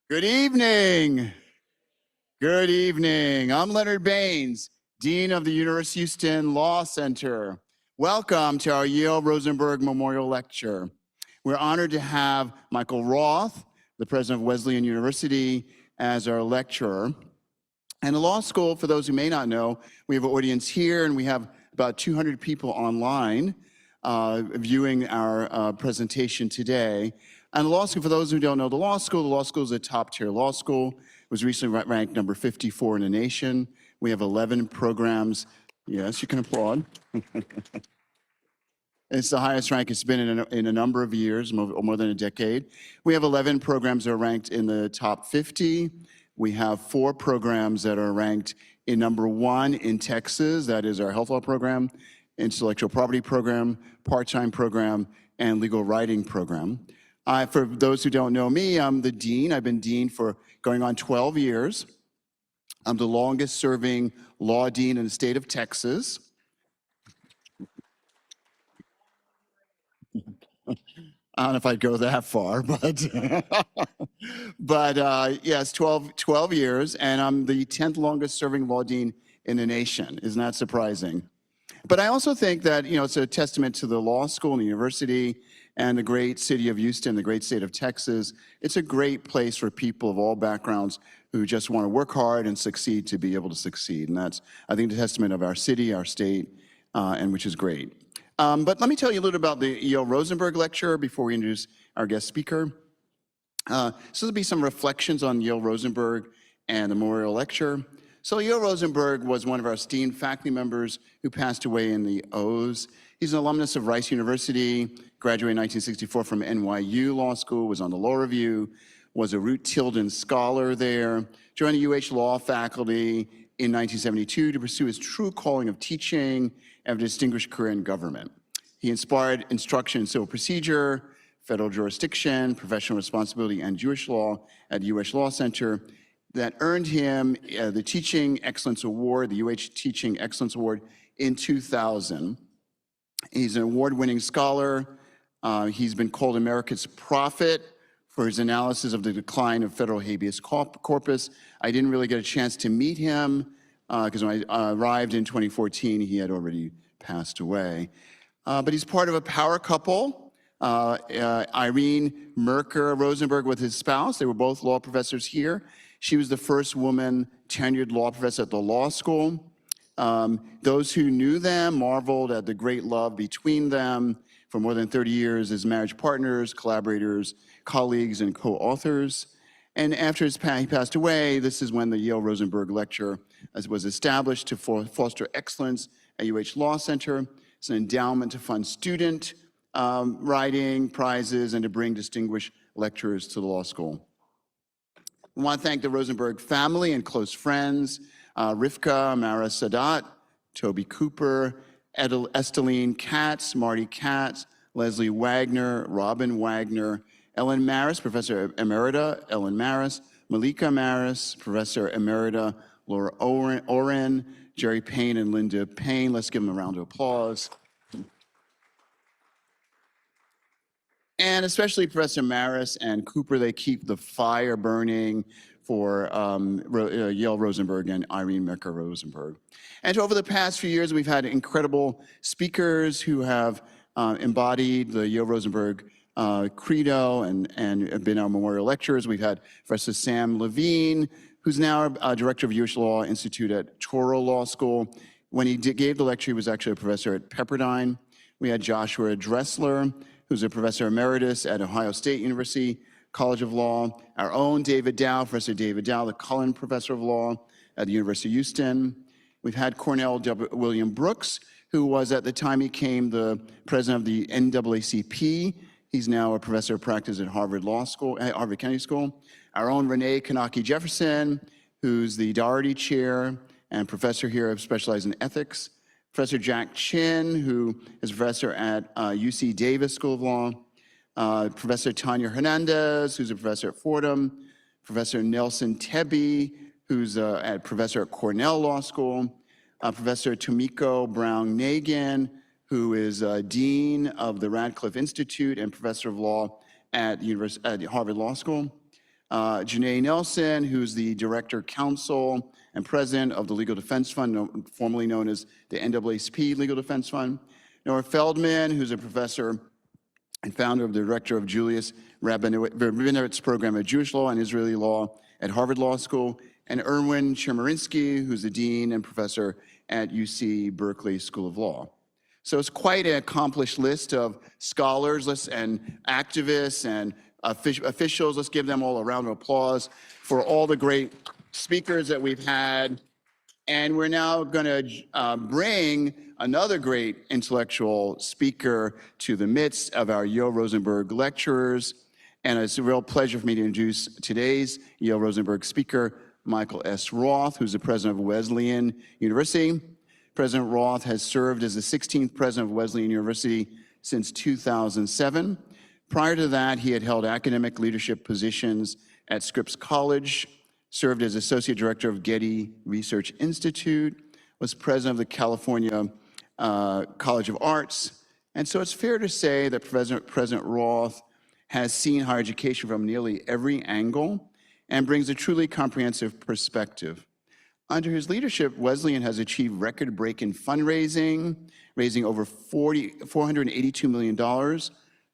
Good evening. Good evening. I'm Leonard Baines, Dean of the University of Houston Law Center. Welcome to our Yale Rosenberg Memorial Lecture. We're honored to have Michael Roth, the president of Wesleyan University, as our lecturer. And the law school, for those who may not know, we have an audience here and we have about 200 people online viewing our presentation today. And the law school, for those who don't know the law school is a top-tier law school. It was recently ranked number 54 in the nation. We have 11 programs. Yes, you can applaud. It's the highest rank it's been in a number of years, more than a decade. We have 11 programs that are ranked in the top 50. We have 4 programs that are ranked in number 1 in Texas. That is our health law program, intellectual property program, part-time program, and legal writing program. For those who don't know me, I'm the dean. I've been dean for going on 12 years. I'm the longest serving law dean in the state of Texas. I don't know if I'd go that far, but yes, 12 years, and I'm the 10th longest serving law dean in the nation. Isn't that surprising? But I also think that, it's a testament to the law school and the university and the great city of Houston, the great state of Texas. It's a great place for people of all backgrounds who just want to work hard and succeed to be able to succeed. And that's, I think, the testament of our city, our state, and which is great. But let me tell you a little about the Yale Rosenberg lecture before we introduce our guest speaker. So there'll be some reflections on Yale Rosenberg and the memorial lecture. So Yale Rosenberg was one of our esteemed faculty members who passed away in the O's. He's an alumnus of Rice University, graduated in 1964 from NYU Law School, was on the Law Review, was a Root Tilden Scholar there, joined the UH Law faculty in 1972 to pursue his true calling of teaching and a distinguished career in government. He inspired instruction in civil procedure, federal jurisdiction, professional responsibility, and Jewish law at the UH Law Center that earned him the Teaching Excellence Award, the UH Teaching Excellence Award in 2000. He's an award-winning scholar. He's been called America's prophet for his analysis of the decline of federal habeas corpus. I didn't really get a chance to meet him because when I arrived in 2014, he had already passed away. But he's part of a power couple. Irene Merker Rosenberg with his spouse. They were both law professors here. She was the first woman tenured law professor at the law school. Those who knew them marveled at the great love between them for more than 30 years as marriage partners, collaborators, colleagues, and co-authors. And after he passed away, this is when the Yale Rosenberg Lecture was established to foster excellence at UH Law Center. It's an endowment to fund student writing, prizes, and to bring distinguished lecturers to the law school. We want to thank the Rosenberg family and close friends, Rivka, Mara Sadat, Toby Cooper, Esteline Katz, Marty Katz, Leslie Wagner, Robin Wagner, Ellen Maris, Professor Emerita Ellen Maris, Malika Maris, Professor Emerita Laura Oren, Jerry Payne and Linda Payne. Let's give them a round of applause. And especially Professor Maris and Cooper, they keep the fire burning for Yale Rosenberg and Irene Merker Rosenberg. And over the past few years, we've had incredible speakers who have embodied the Yale Rosenberg credo and have been our memorial lecturers. We've had Professor Sam Levine, who's now director of UH Law Institute at Touro Law School. When he gave the lecture, he was actually a professor at Pepperdine. We had Joshua Dressler, who's a professor emeritus at Ohio State University College of Law. Our own David Dow, Professor David Dow, the Cullen Professor of Law at the University of Houston. We've had Cornell William Brooks, who was at the time he came the president of the NAACP. He's now a professor of practice at Harvard Kennedy School. Our own Renee Kanaki Jefferson, who's the Doherty Chair and professor here specializing in ethics. Professor Jack Chin, who is a professor at UC Davis School of Law. Professor Tanya Hernandez, who's a professor at Fordham. Professor Nelson Tebby, who's a professor at Cornell Law School. Professor Tomiko Brown-Nagin, who is Dean of the Radcliffe Institute and Professor of Law at Harvard Law School. Janae Nelson, who's the Director, Counsel, and President of the Legal Defense Fund, formerly known as the NAACP Legal Defense Fund. Nora Feldman, who's a professor and founder of the Director of Julius Rabinowitz Program of Jewish Law and Israeli Law at Harvard Law School, and Erwin Chemerinsky, who's the Dean and Professor at UC Berkeley School of Law. So it's quite an accomplished list of scholars and activists and officials. Let's give them all a round of applause for all the great speakers that we've had. And we're now going to bring another great intellectual speaker to the midst of our Yale Rosenberg lecturers. And it's a real pleasure for me to introduce today's Yale Rosenberg speaker, Michael S. Roth, who's the president of Wesleyan University. President Roth has served as the 16th president of Wesleyan University since 2007. Prior to that, he had held academic leadership positions at Scripps College, served as associate director of Getty Research Institute, was president of the California College of Arts. And so it's fair to say that President Roth has seen higher education from nearly every angle and brings a truly comprehensive perspective. Under his leadership, Wesleyan has achieved record-breaking fundraising, raising over $482 million,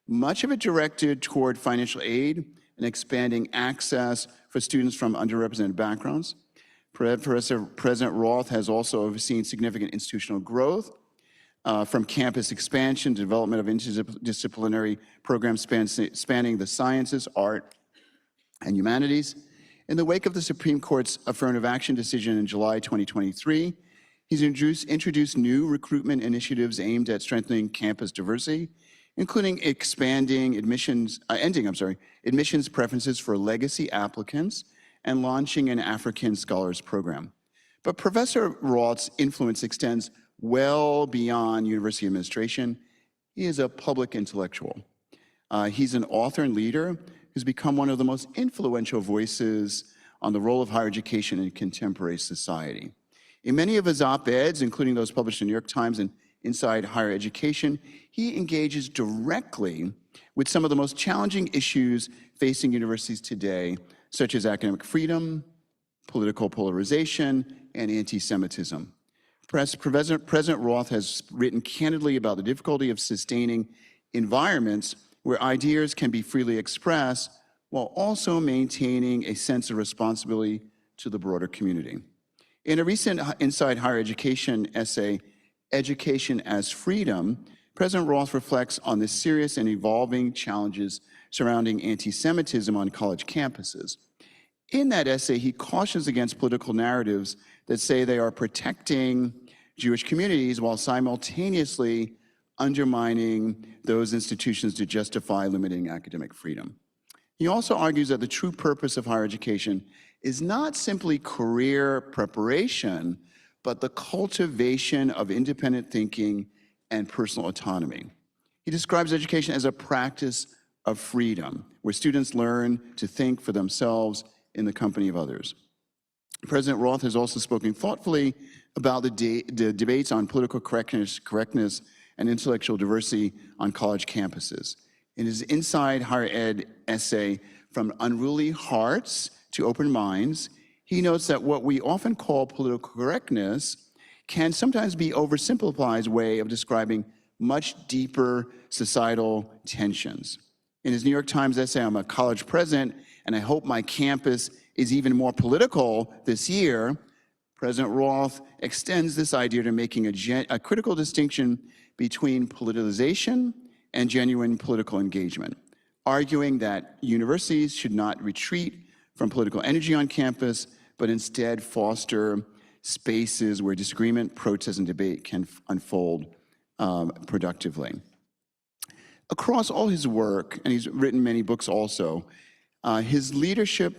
much of it directed toward financial aid and expanding access for students from underrepresented backgrounds. President Roth has also overseen significant institutional growth, from campus expansion to development of interdisciplinary programs spanning the sciences, art, and humanities. In the wake of the Supreme Court's affirmative action decision in July 2023, he's introduced new recruitment initiatives aimed at strengthening campus diversity, including ending admissions preferences for legacy applicants and launching an African Scholars Program. But Professor Roth's influence extends well beyond university administration. He is a public intellectual. He's an author and leader who's become one of the most influential voices on the role of higher education in contemporary society. In many of his op-eds, including those published in the New York Times and Inside Higher Education, he engages directly with some of the most challenging issues facing universities today, such as academic freedom, political polarization, and anti-Semitism. President Roth has written candidly about the difficulty of sustaining environments where ideas can be freely expressed while also maintaining a sense of responsibility to the broader community. In a recent Inside Higher Education essay, Education as Freedom, President Roth reflects on the serious and evolving challenges surrounding anti-Semitism on college campuses. In that essay, he cautions against political narratives that say they are protecting Jewish communities while simultaneously undermining those institutions to justify limiting academic freedom. He also argues that the true purpose of higher education is not simply career preparation, but the cultivation of independent thinking and personal autonomy. He describes education as a practice of freedom, where students learn to think for themselves in the company of others. President Roth has also spoken thoughtfully about the debates on political correctness and intellectual diversity on college campuses. In his Inside Higher Ed essay, From Unruly Hearts to Open Minds, he notes that what we often call political correctness can sometimes be oversimplified way of describing much deeper societal tensions. In his New York Times essay, I'm a college president, and I hope my campus is even more political this year, President Roth extends this idea to making a critical distinction between politicization and genuine political engagement, arguing that universities should not retreat from political energy on campus, but instead foster spaces where disagreement, protest, and debate can unfold productively. Across all his work, and he's written many books also, his leadership,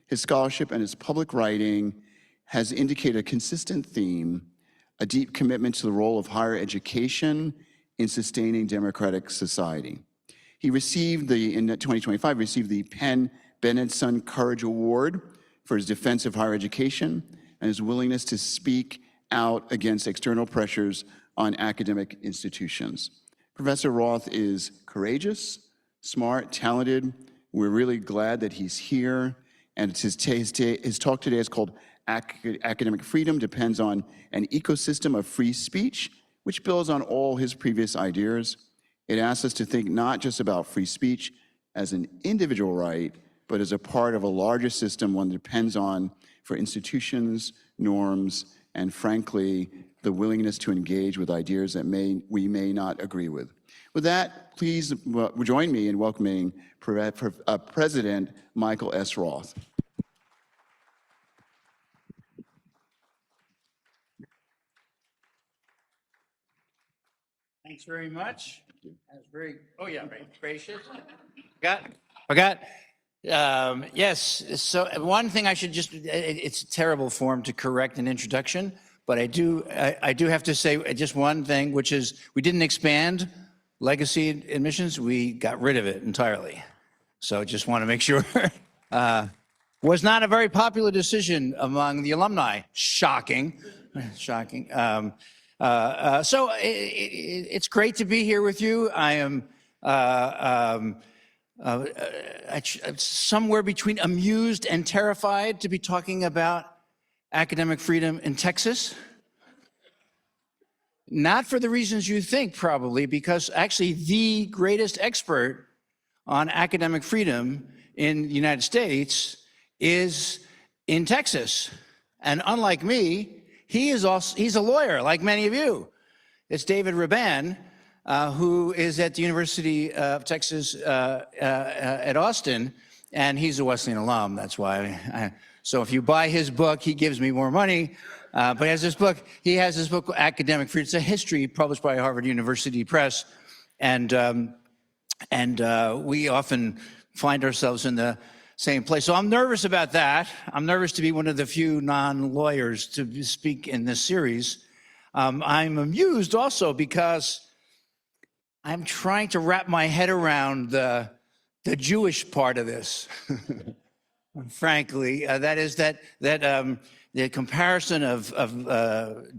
his scholarship, and his public writing has indicated a consistent theme, a deep commitment to the role of higher education in sustaining democratic society. He received in 2025, received the Penn Benenson Courage Award for his defense of higher education and his willingness to speak out against external pressures on academic institutions. Professor Roth is courageous, smart, talented, We're really glad that he's here. And it's his talk today is called Academic Freedom Depends on an Ecosystem of Free Speech, which builds on all his previous ideas. It asks us to think not just about free speech as an individual right, but as a part of a larger system, one that depends on for institutions, norms, and frankly, the willingness to engage with ideas that we may not agree with. With that, please join me in welcoming President Michael S. Roth. Thanks very much. That's very, oh yeah, very gracious. Forgot. Yes, so one thing I should just, it's a terrible form to correct an introduction, but I do have to say just one thing, which is we didn't expand legacy admissions, we got rid of it entirely. So just want to make sure. Was not a very popular decision among the alumni. Shocking. So it's great to be here with you. I am somewhere between amused and terrified to be talking about academic freedom in Texas. Not for the reasons you think, probably, because actually the greatest expert on academic freedom in the United States is in Texas. And unlike me, he's a lawyer, like many of you. It's David Raban, who is at the University of Texas at Austin, and he's a Wesleyan alum. That's why. So if you buy his book, he gives me more money. But he has this book, Academic Freedom. It's a history published by Harvard University Press, and we often find ourselves in the same place. So I'm nervous about that. I'm nervous to be one of the few non-lawyers to speak in this series. I'm amused also because I'm trying to wrap my head around the Jewish part of this. Frankly, that is that the comparison of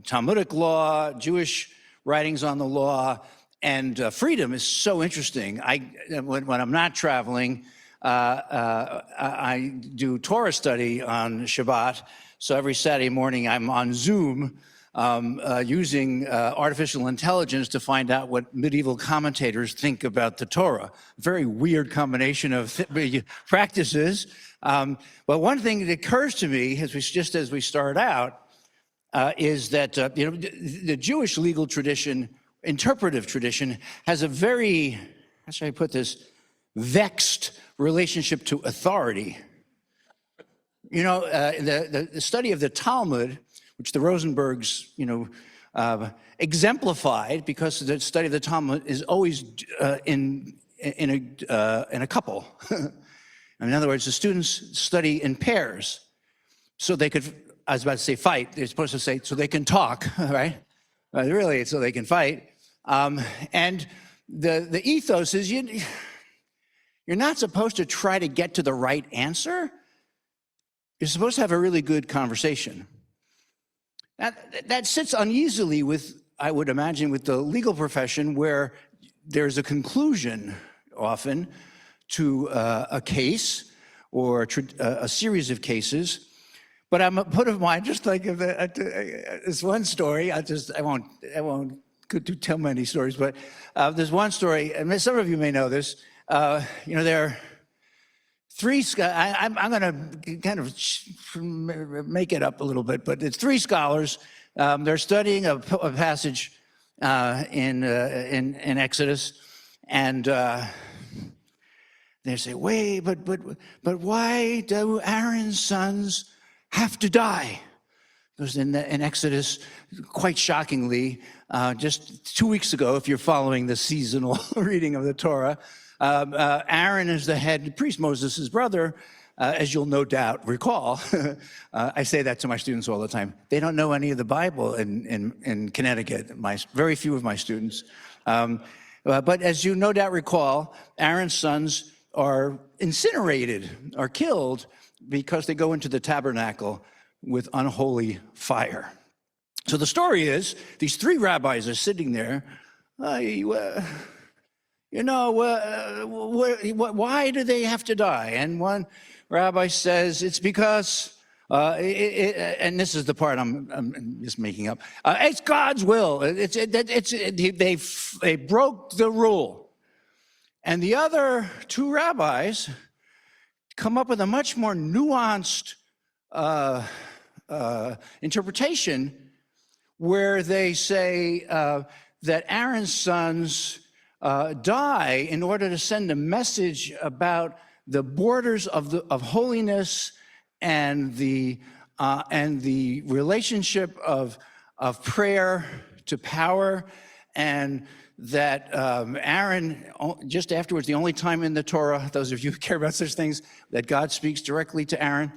Talmudic law, Jewish writings on the law, and freedom is so interesting. When I'm not traveling, I do Torah study on Shabbat. So every Saturday morning, I'm on Zoom using artificial intelligence to find out what medieval commentators think about the Torah. Very weird combination of practices. But one thing that occurs to me as we start out is that the Jewish legal tradition, interpretive tradition, has a very, how should I put this, vexed relationship to authority. The study of the Talmud, which the Rosenbergs, exemplified, because the study of the Talmud is always in a couple. In other words, the students study in pairs, so they could, I was about to say fight, they're supposed to say, so they can talk, right? Really, so they can fight. And the ethos is you're not supposed to try to get to the right answer. You're supposed to have a really good conversation. That sits uneasily with, I would imagine, with the legal profession, where there's a conclusion often to a case or a series of cases. But I'm put of mind, just like this one story. I won't do too many stories, but there's one story, and some of you may know this. There are three. I'm going to kind of make it up a little bit, but it's three scholars. They're studying a passage in Exodus, and they say, "Wait, but why do Aaron's sons have to die?" Because in Exodus, quite shockingly, just 2 weeks ago, if you're following the seasonal reading of the Torah, Aaron is the head priest, Moses' brother, as you'll no doubt recall. I say that to my students all the time. They don't know any of the Bible in Connecticut, very few of my students. But as you no doubt recall, Aaron's sons are incinerated, are killed, because they go into the tabernacle with unholy fire. So the story is, these three rabbis are sitting there. You why do they have to die? And one rabbi says, it's because, and this is the part I'm just making up, it's God's will. They broke the rule. And the other two rabbis come up with a much more nuanced interpretation where they say that Aaron's sons die in order to send a message about the borders of holiness and the relationship of prayer to power, and that Aaron, just afterwards, the only time in the Torah, those of you who care about such things, that God speaks directly to Aaron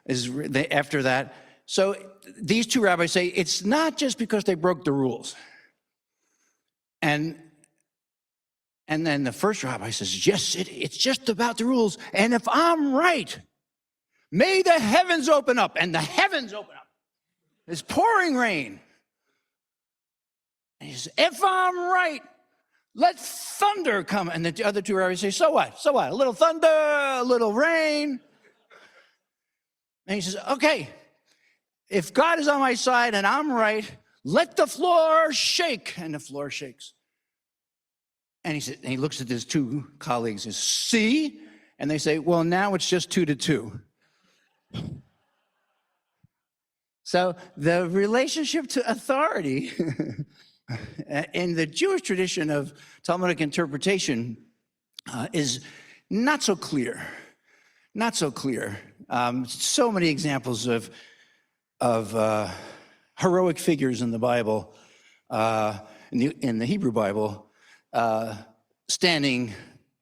is after that. So these two rabbis say it's not just because they broke the rules. And then the first rabbi says, yes, it's just about the rules. And if I'm right, may the heavens open up. And the heavens open up. It's pouring rain. And he says, if I'm right, let thunder come. And the other two rabbis say, so what? So what? A little thunder, a little rain. And he says, okay, if God is on my side and I'm right, let the floor shake. And the floor shakes. And he looks at his two colleagues and says, see? And they say, well, now it's just 2-2. So the relationship to authority in the Jewish tradition of Talmudic interpretation is not so clear. Not so clear. So many examples of heroic figures in the Bible, in the Hebrew Bible, standing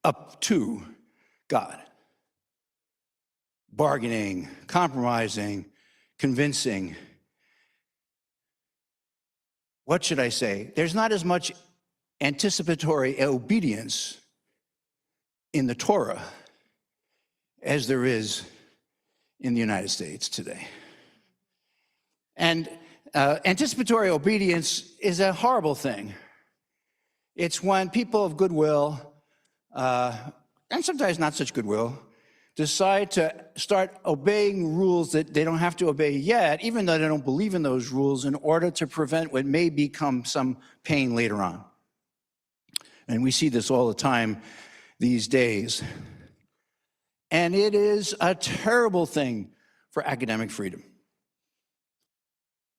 up to God, bargaining, compromising, convincing. What should I say? There's not as much anticipatory obedience in the Torah as there is in the United States today. And anticipatory obedience is a horrible thing. It's when people of goodwill, and sometimes not such goodwill, decide to start obeying rules that they don't have to obey yet, even though they don't believe in those rules, in order to prevent what may become some pain later on. And we see this all the time these days. And it is a terrible thing for academic freedom.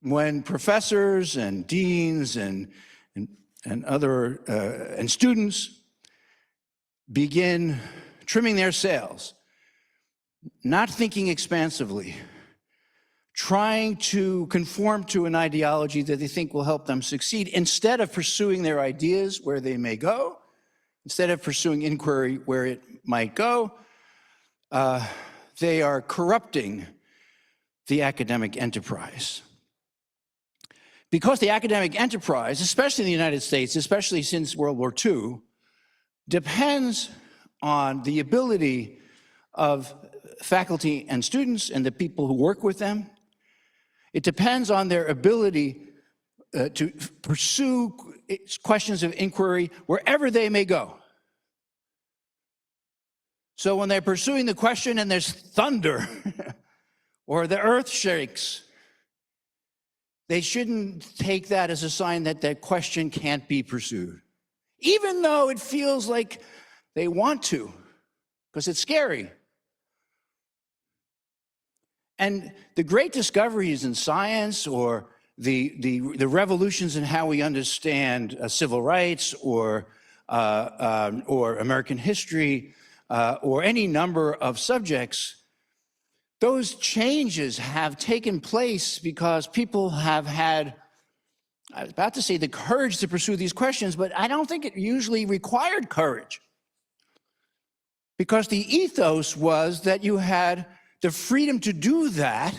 When professors and deans and students begin trimming their sails, not thinking expansively, trying to conform to an ideology that they think will help them succeed, instead of pursuing their ideas where they may go, instead of pursuing inquiry where it might go, they are corrupting the academic enterprise. Because the academic enterprise, especially in the United States, especially since World War II, depends on the ability of faculty and students and the people who work with them. It depends on their ability to pursue questions of inquiry wherever they may go. So when they're pursuing the question and there's thunder or the earth shakes, they shouldn't take that as a sign that that question can't be pursued, even though it feels like they want to, because it's scary. And the great discoveries in science, or the revolutions in how we understand civil rights or American history, or any number of subjects, those changes have taken place because people have had, I was about to say, the courage to pursue these questions, but I don't think it usually required courage. Because the ethos was that you had the freedom to do that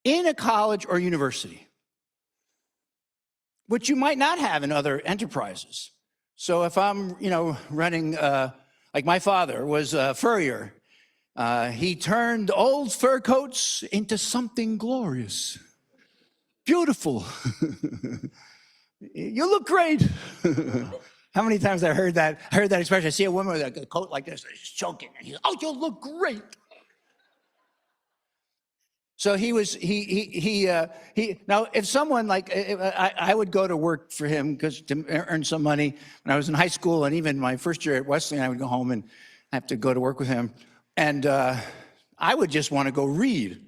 in a college or university, which you might not have in other enterprises. So if I'm, running, like my father was a furrier, he turned old fur coats into something glorious, beautiful. You look great. How many times I heard that expression? I see a woman with a coat like this, she's choking, and he's, oh, you look great. So now if someone like, I would go to work for him to earn some money when I was in high school, and even my first year at Wesleyan, I would go home and have to go to work with him. And I would just want to go read.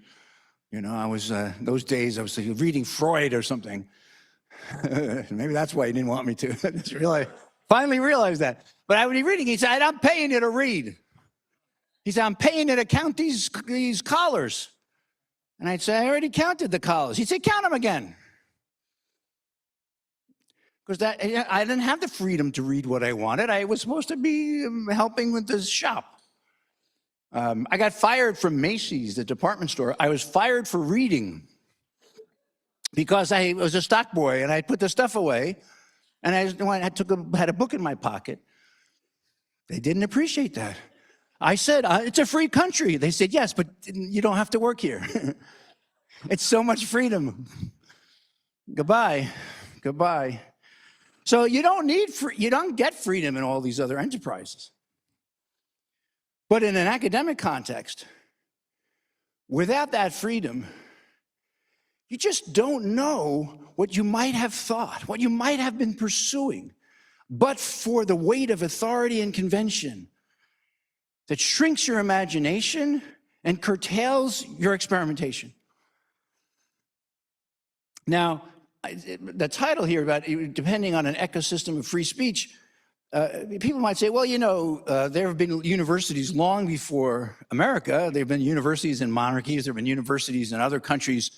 You know, I was, those days I was reading Freud or something. Maybe that's why he didn't want me to. I just finally realized that. But I would be reading, he said, I'm paying you to read. He said, I'm paying you to count these collars. And I'd say, I already counted the collars. He'd say, count them again. Because I didn't have the freedom to read what I wanted. I was supposed to be helping with the shop. I got fired from Macy's, the department store. I was fired for reading because I was a stock boy and I put the stuff away. And I had a book in my pocket. They didn't appreciate that. I said, it's a free country. They said, yes, but you don't have to work here. It's so much freedom. Goodbye. So you don't get freedom in all these other enterprises. But in an academic context, without that freedom, you just don't know what you might have thought, what you might have been pursuing, but for the weight of authority and convention that shrinks your imagination and curtails your experimentation. Now, the title here about depending on an ecosystem of free speech, people might say, well, you know, there have been universities long before America. There have been universities in monarchies. There have been universities in other countries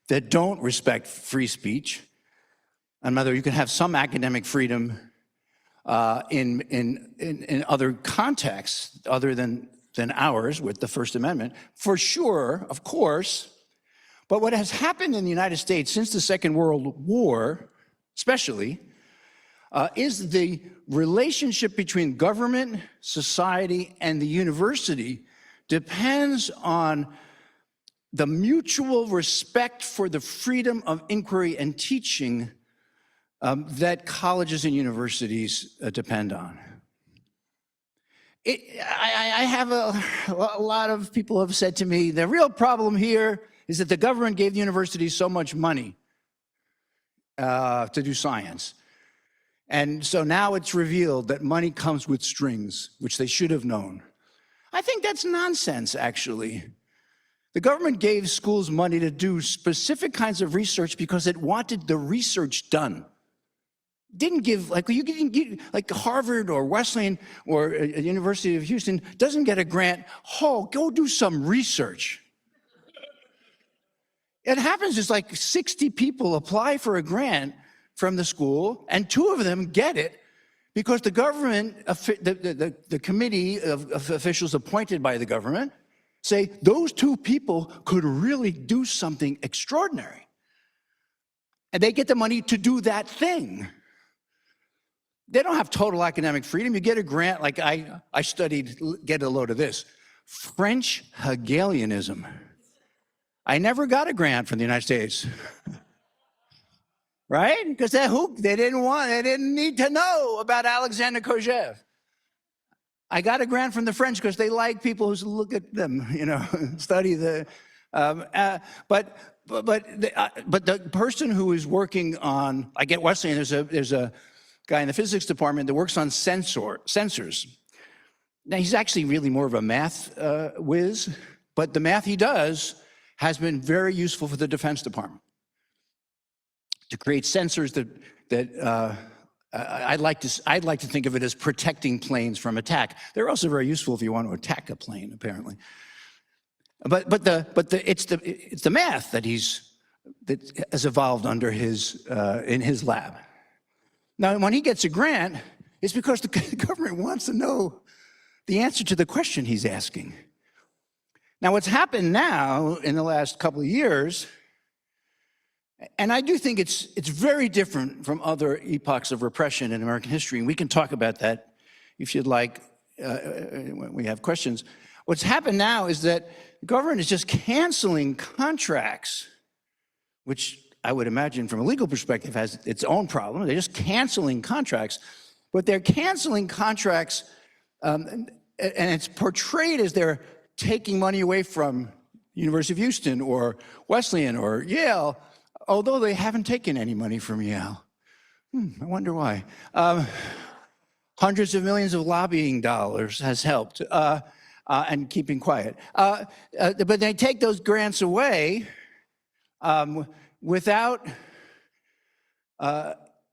that don't respect free speech. Another, you can have some academic freedom in other contexts other than ours with the First Amendment, for sure, of course. But what has happened in the United States since the Second World War, especially, is the relationship between government, society, and the university depends on the mutual respect for the freedom of inquiry and teaching that colleges and universities depend on. I have a lot of people have said to me, the real problem here is that the government gave the universities so much money to do science. And so now it's revealed that money comes with strings, which they should have known. I think that's nonsense, actually. The government gave schools money to do specific kinds of research because it wanted the research done. Didn't give, like Harvard or Wesleyan or University of Houston doesn't get a grant, go do some research. It happens, it's like 60 people apply for a grant from the school, and 2 of them get it because the government, the committee of officials appointed by the government say those 2 people could really do something extraordinary. And they get the money to do that thing. They don't have total academic freedom. You get a grant, like I studied, get a load of this, French Hegelianism. I never got a grant from the United States. Right? Because they didn't need to know about Alexander Kojève. I got a grant from the French because they like people who look at them, study the. But the person who is working on, I get Wesleyan. There's a guy in the physics department that works on sensors. Now he's actually really more of a math whiz, but the math he does has been very useful for the Defense Department to create sensors that I'd like to think of it as protecting planes from attack. They're also very useful if you want to attack a plane, apparently. But it's the math that has evolved under in his lab. Now, when he gets a grant, it's because the government wants to know the answer to the question he's asking. Now, what's happened now in the last couple of years, and I do think it's very different from other epochs of repression in American history, and we can talk about that if you'd like when we have questions. What's happened now is that the government is just canceling contracts, which I would imagine from a legal perspective has its own problem. They're just canceling contracts but they're canceling contracts, and it's portrayed as they're taking money away from University of Houston or Wesleyan or Yale, although they haven't taken any money from Yale. I wonder why. Hundreds of millions of lobbying dollars has helped, and keeping quiet. But they take those grants away without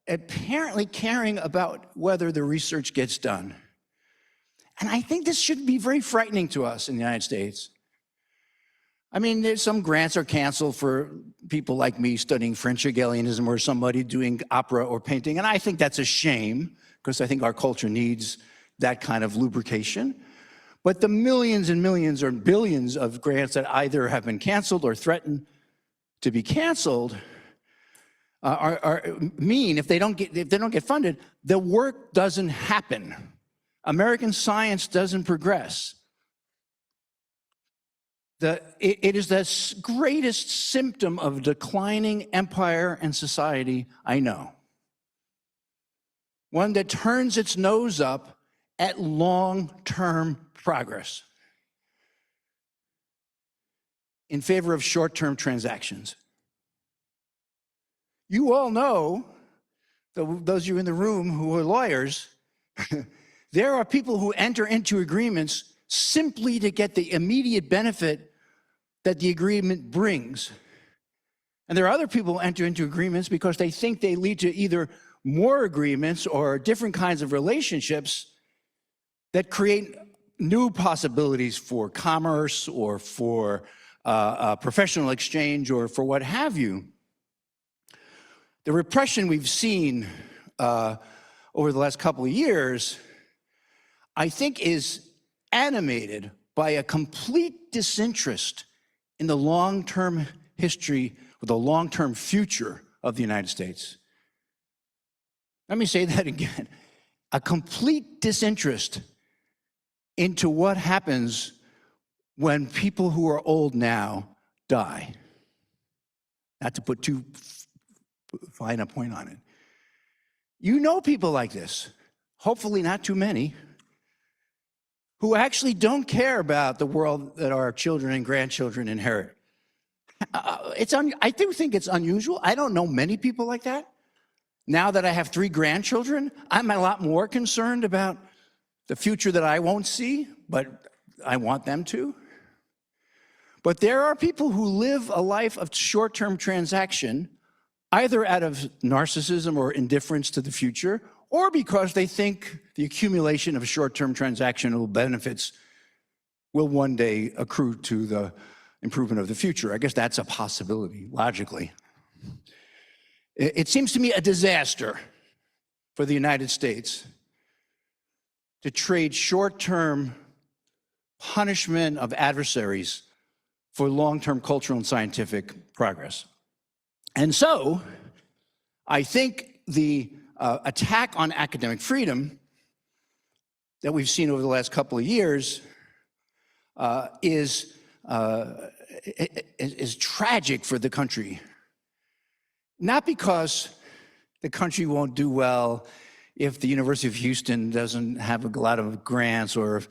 apparently caring about whether the research gets done. And I think this should be very frightening to us in the United States. I mean, there's some grants are canceled for people like me studying French Hegelianism or somebody doing opera or painting, and I think that's a shame because I think our culture needs that kind of lubrication. But the millions and millions or billions of grants that either have been canceled or threaten to be canceled mean if they don't get funded, the work doesn't happen. American science doesn't progress. It is the greatest symptom of declining empire and society I know. One that turns its nose up at long-term progress in favor of short-term transactions. You all know, those of you in the room who are lawyers, there are people who enter into agreements simply to get the immediate benefit that the agreement brings. And there are other people who enter into agreements because they think they lead to either more agreements or different kinds of relationships that create new possibilities for commerce or for professional exchange or for what have you. The repression we've seen over the last couple of years, I think, is animated by a complete disinterest in the long-term history or the long-term future of the United States. Let me say that again. A complete disinterest into what happens when people who are old now die. Not to put too fine a point on it. You know people like this, hopefully not too many, who actually don't care about the world that our children and grandchildren inherit. I do think it's unusual. I don't know many people like that. Now that I have 3 grandchildren, I'm a lot more concerned about the future that I won't see, but I want them to. But there are people who live a life of short-term transaction, either out of narcissism or indifference to the future, or because they think the accumulation of short-term transactional benefits will one day accrue to the improvement of the future. I guess that's a possibility, logically. It seems to me a disaster for the United States to trade short-term punishment of adversaries for long-term cultural and scientific progress. And so, I think the attack on academic freedom that we've seen over the last couple of years is tragic for the country. Not because the country won't do well if the University of Houston doesn't have a lot of grants, or if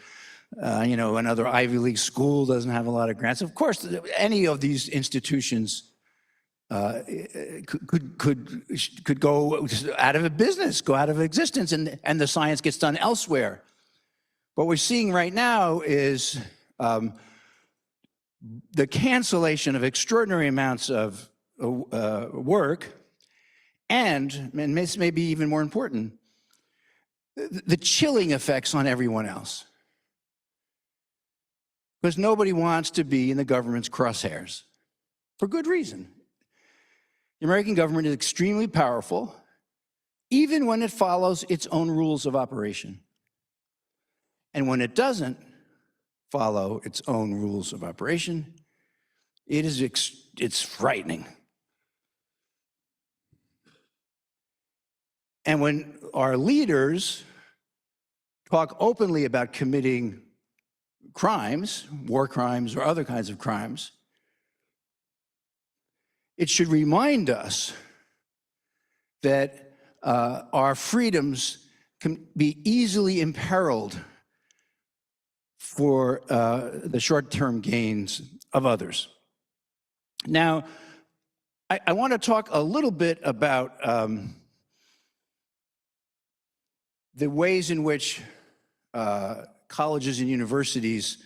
another Ivy League school doesn't have a lot of grants. Of course, any of these institutions could go out of business, go out of existence, and the science gets done elsewhere. What we're seeing right now is the cancellation of extraordinary amounts of work, and this may be even more important, the chilling effects on everyone else. Because nobody wants to be in the government's crosshairs, for good reason. The American government is extremely powerful, even when it follows its own rules of operation. And when it doesn't follow its own rules of operation, it's frightening. And when our leaders talk openly about committing crimes, war crimes or other kinds of crimes, it should remind us that our freedoms can be easily imperiled for the short-term gains of others. Now, I want to talk a little bit about the ways in which colleges and universities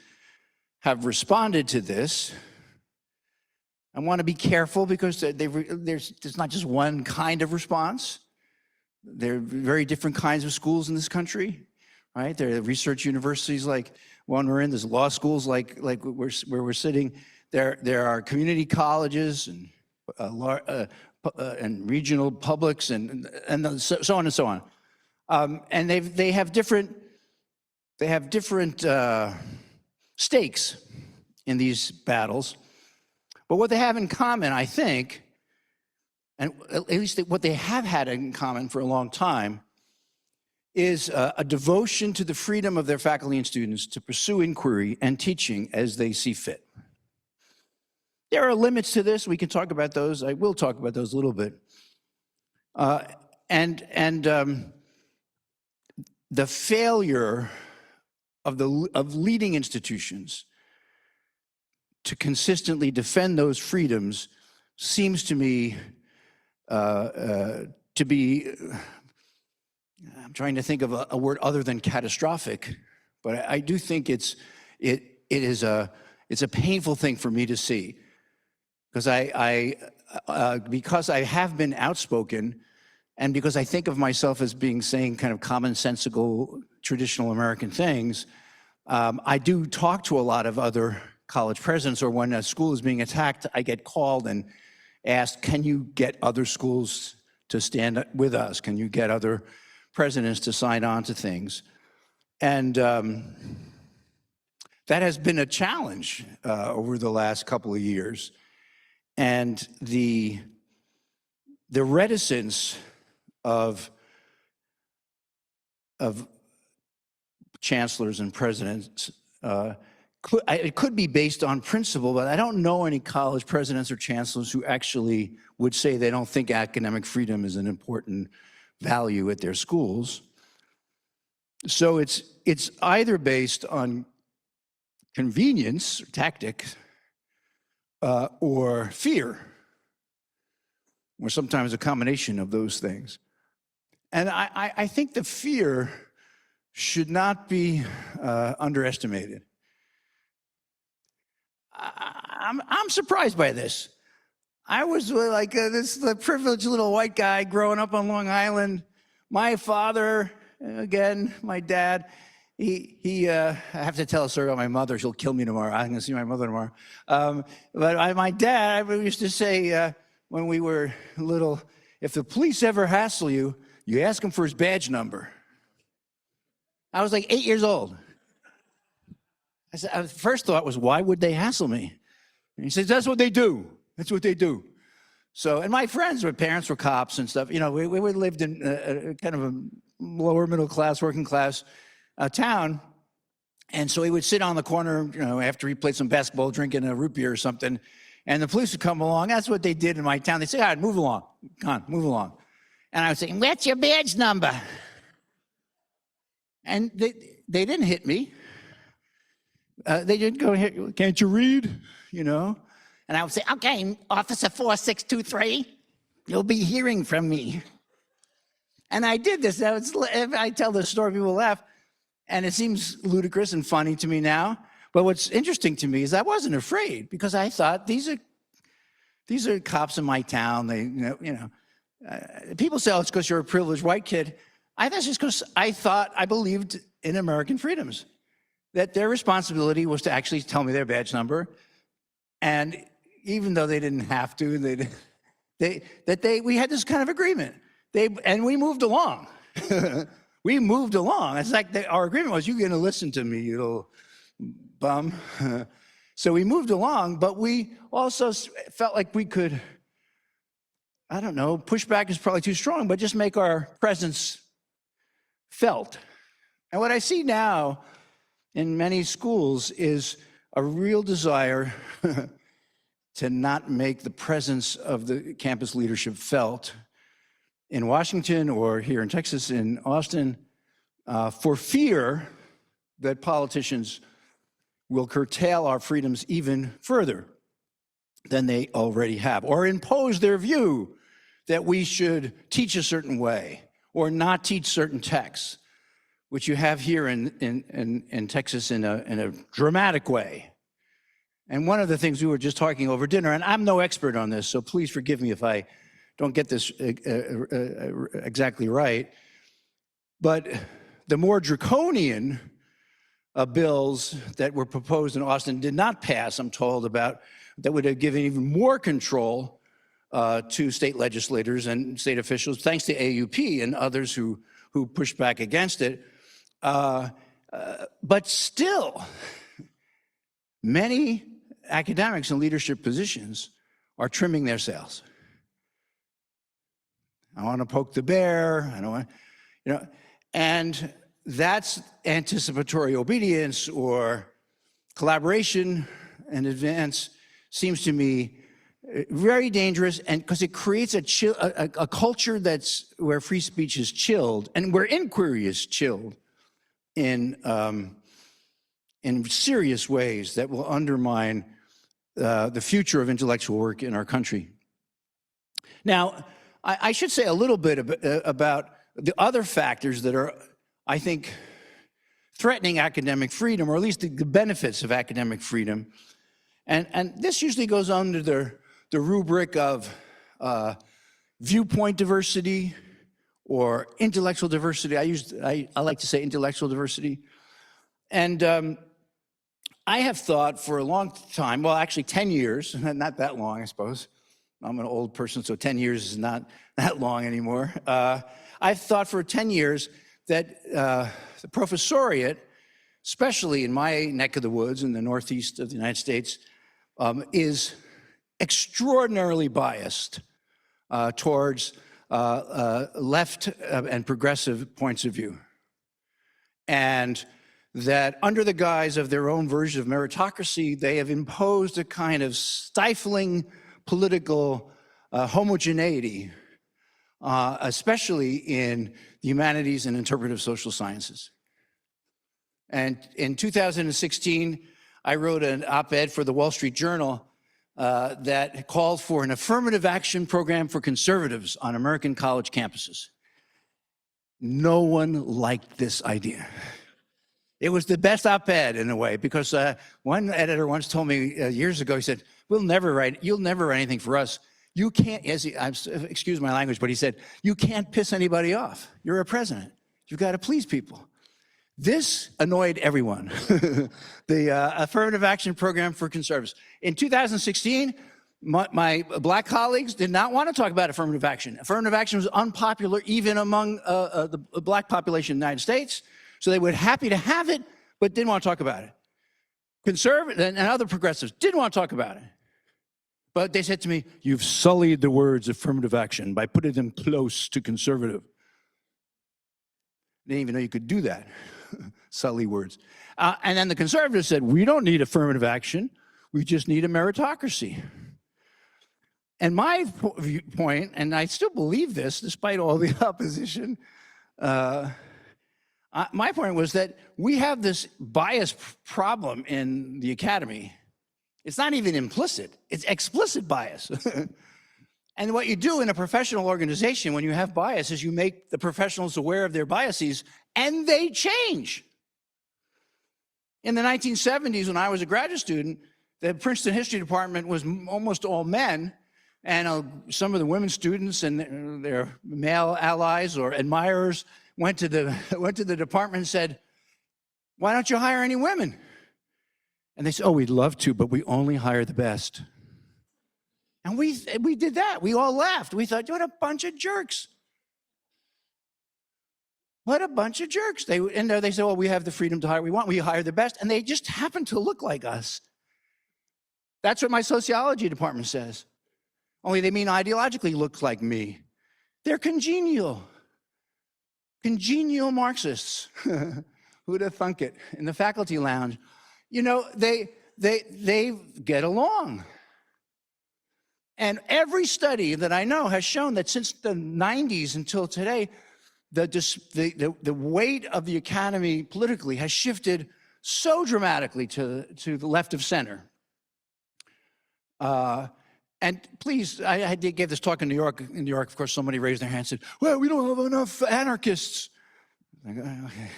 have responded to this. I want to be careful because there's not just one kind of response. There are very different kinds of schools in this country, right? There are research universities like one we're in. There's law schools like where we're sitting. There are community colleges and regional publics and so on and so on. And they have different stakes in these battles. But what they have in common, I think, and at least what they have had in common for a long time, is a devotion to the freedom of their faculty and students to pursue inquiry and teaching as they see fit. There are limits to this. We can talk about those. I will talk about those a little bit. The failure of leading institutions to consistently defend those freedoms seems to me to be, I'm trying to think of a word other than catastrophic, but I do think it's a painful thing for me to see, because I have been outspoken, and because I think of myself as saying kind of commonsensical, traditional American things. I do talk to a lot of other college presidents, or when a school is being attacked, I get called and asked, can you get other schools to stand with us? Can you get other presidents to sign on to things? And that has been a challenge over the last couple of years. And the reticence of chancellors and presidents, it could be based on principle, but I don't know any college presidents or chancellors who actually would say they don't think academic freedom is an important value at their schools. So it's either based on convenience, tactics, or fear, or sometimes a combination of those things. And I think the fear should not be underestimated. I'm surprised by this. I was like the privileged little white guy growing up on Long Island. My father, again, my dad, I have to tell a story about my mother. She'll kill me tomorrow. I'm going to see my mother tomorrow. But my dad, I used to say when we were little, if the police ever hassle you, you ask him for his badge number. I was like 8 years old. I said, first thought was, why would they hassle me? And he says, that's what they do. That's what they do. So, and my friends, their parents were cops and stuff. You know, we lived in a kind of a lower middle class, working class town. And so he would sit on the corner, you know, after he played some basketball, drinking a root beer or something. And the police would come along. That's what they did in my town. They'd say, all right, move along. Come on, move along. And I would say, what's your badge number? And they didn't hit me. They didn't go, can't you read? You know? And I would say, okay, Officer 4623, you'll be hearing from me. And I did this. I tell this story, people laugh, and it seems ludicrous and funny to me now. But what's interesting to me is I wasn't afraid, because I thought these are cops in my town. They, people say, oh, it's because you're a privileged white kid. I think it's just because I believed in American freedoms, that their responsibility was to actually tell me their badge number. And even though they didn't have to, we had this kind of agreement. And we moved along. We moved along. It's like our agreement was, you're going to listen to me, you little bum. So we moved along, but we also felt like we could, I don't know, push back is probably too strong, but just make our presence felt. And what I see now in many schools is a real desire to not make the presence of the campus leadership felt in Washington or here in Texas, in Austin, for fear that politicians will curtail our freedoms even further than they already have, or impose their view that we should teach a certain way or not teach certain texts, which you have here in Texas in a dramatic way. And one of the things we were just talking over dinner, and I'm no expert on this, so please forgive me if I don't get this exactly right, but the more draconian bills that were proposed in Austin did not pass, I'm told, about that would have given even more control to state legislators and state officials, thanks to AUP and others who pushed back against it. But still, many academics in leadership positions are trimming their sails. I want to poke the bear. I don't want, and that's anticipatory obedience or collaboration in advance. Seems to me very dangerous, and because it creates a culture that's where free speech is chilled and where inquiry is chilled in serious ways that will undermine the future of intellectual work in our country. Now, I should say a little bit about the other factors that are, I think, threatening academic freedom, or at least the benefits of academic freedom. And this usually goes under the rubric of viewpoint diversity or intellectual diversity. I like to say intellectual diversity. And I have thought for a long time, well, actually 10 years, not that long, I suppose. I'm an old person, so 10 years is not that long anymore. I've thought for 10 years that the professoriate, especially in my neck of the woods in the Northeast of the United States, is extraordinarily biased towards left and progressive points of view. And that under the guise of their own version of meritocracy, they have imposed a kind of stifling political homogeneity, especially in the humanities and interpretive social sciences. And in 2016, I wrote an op-ed for the Wall Street Journal that called for an affirmative action program for conservatives on American college campuses. No one liked this idea. It was the best op-ed in a way, because one editor once told me years ago, he said, you'll never write anything for us. You can't, excuse my language, but he said, you can't piss anybody off. You're a president. You've got to please people. This annoyed everyone, the affirmative action program for conservatives. In 2016, my black colleagues did not want to talk about affirmative action. Affirmative action was unpopular even among the black population in the United States, so they were happy to have it, but didn't want to talk about it. Conservatives and other progressives didn't want to talk about it. But they said to me, you've sullied the words affirmative action by putting them close to conservative. They didn't even know you could do that. Sully words. And then the conservatives said, we don't need affirmative action. We just need a meritocracy. And my point, and I still believe this despite all the opposition, my point was that we have this bias problem in the academy. It's not even implicit, it's explicit bias. And what you do in a professional organization when you have bias is you make the professionals aware of their biases, and they change. In the 1970s, when I was a graduate student, the Princeton History Department was almost all men, and some of the women students and their male allies or admirers went to the department and said, why don't you hire any women? And they said, oh, we'd love to, but we only hire the best. And we did that. We all laughed. We thought, what a bunch of jerks. What a bunch of jerks. They said, well, we have the freedom to hire we want. We hire the best. And they just happen to look like us. That's what my sociology department says. Only they mean ideologically look like me. They're congenial. Congenial Marxists. Who'd have thunk it? In the faculty lounge. You know, they get along. And every study that I know has shown that since the 90s until today, the weight of the academy politically has shifted so dramatically to the left of center. And please, I gave this talk in New York. In New York, of course, somebody raised their hand and said, well, we don't have enough anarchists. I go, okay.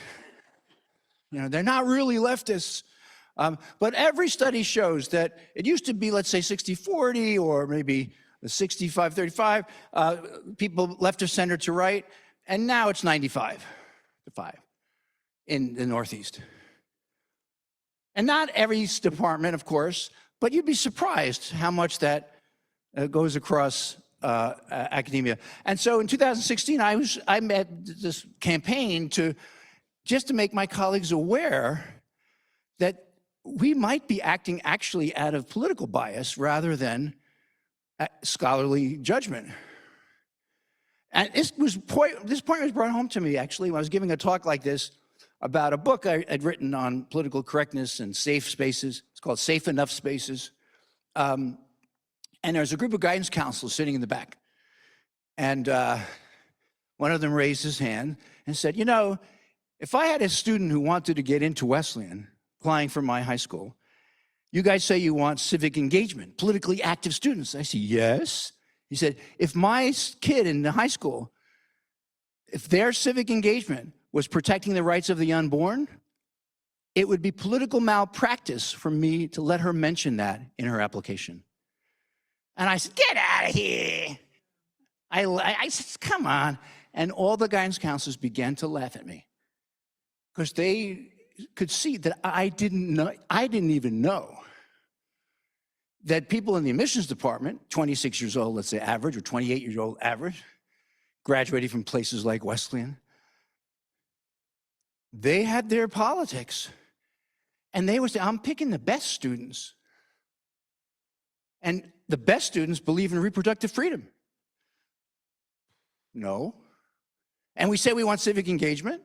They're not really leftists. But every study shows that it used to be, let's say, 60-40 or maybe 65-35, people left of center to right, and now it's 95-5 in the Northeast. And not every department, of course, but you'd be surprised how much that goes across academia. And so in 2016, I met this campaign just to make my colleagues aware that we might be acting actually out of political bias rather than scholarly judgment. And this point was brought home to me, actually, when I was giving a talk like this about a book I had written on political correctness and safe spaces. It's called Safe Enough Spaces. And there's a group of guidance counselors sitting in the back. And one of them raised his hand and said, if I had a student who wanted to get into Wesleyan, applying for my high school, you guys say you want civic engagement, politically active students. I said, yes. He said, if my kid in the high school, if their civic engagement was protecting the rights of the unborn, it would be political malpractice for me to let her mention that in her application. And I said, get out of here. I said, come on. And all the guidance counselors began to laugh at me because they could see that I didn't even know that people in the admissions department, 26 years old, let's say average, or 28 years old average, graduating from places like Wesleyan, they had their politics. And they would say, I'm picking the best students. And the best students believe in reproductive freedom. No. And we say we want civic engagement.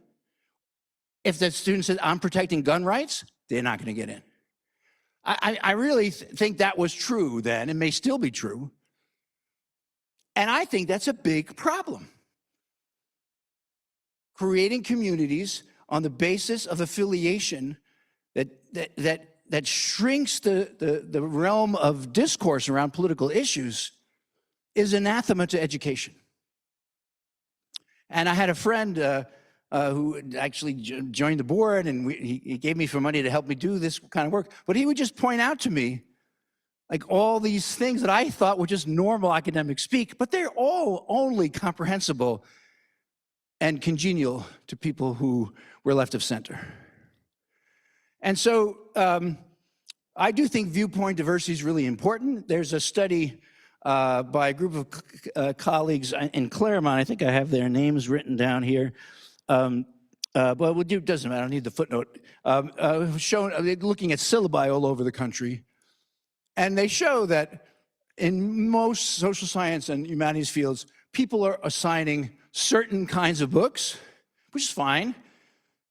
If the student says, I'm protecting gun rights, they're not going to get in. I really think that was true then. It may still be true. And I think that's a big problem. Creating communities on the basis of affiliation that shrinks the realm of discourse around political issues is anathema to education. And I had a friend who actually joined the board, and he gave me some money to help me do this kind of work. But he would just point out to me, like, all these things that I thought were just normal academic speak, but they're all only comprehensible and congenial to people who were left of center. And so I do think viewpoint diversity is really important. There's a study by a group of colleagues in Claremont. I think I have their names written down here. But it doesn't matter, I don't need the footnote. Looking at syllabi all over the country. And they show that in most social science and humanities fields, people are assigning certain kinds of books, which is fine.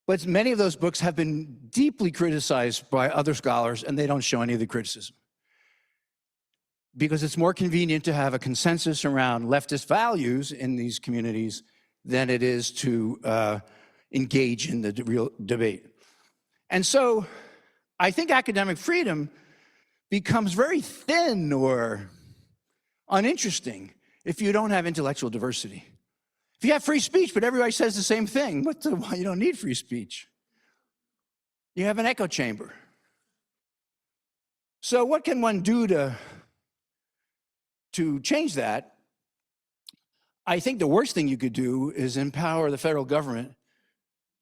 But many of those books have been deeply criticized by other scholars, and they don't show any of the criticism. Because it's more convenient to have a consensus around leftist values in these communities than it is to engage in the real debate. And so I think academic freedom becomes very thin or uninteresting if you don't have intellectual diversity. If you have free speech, but everybody says the same thing, you don't need free speech. You have an echo chamber. So what can one do to change that? I think the worst thing you could do is empower the federal government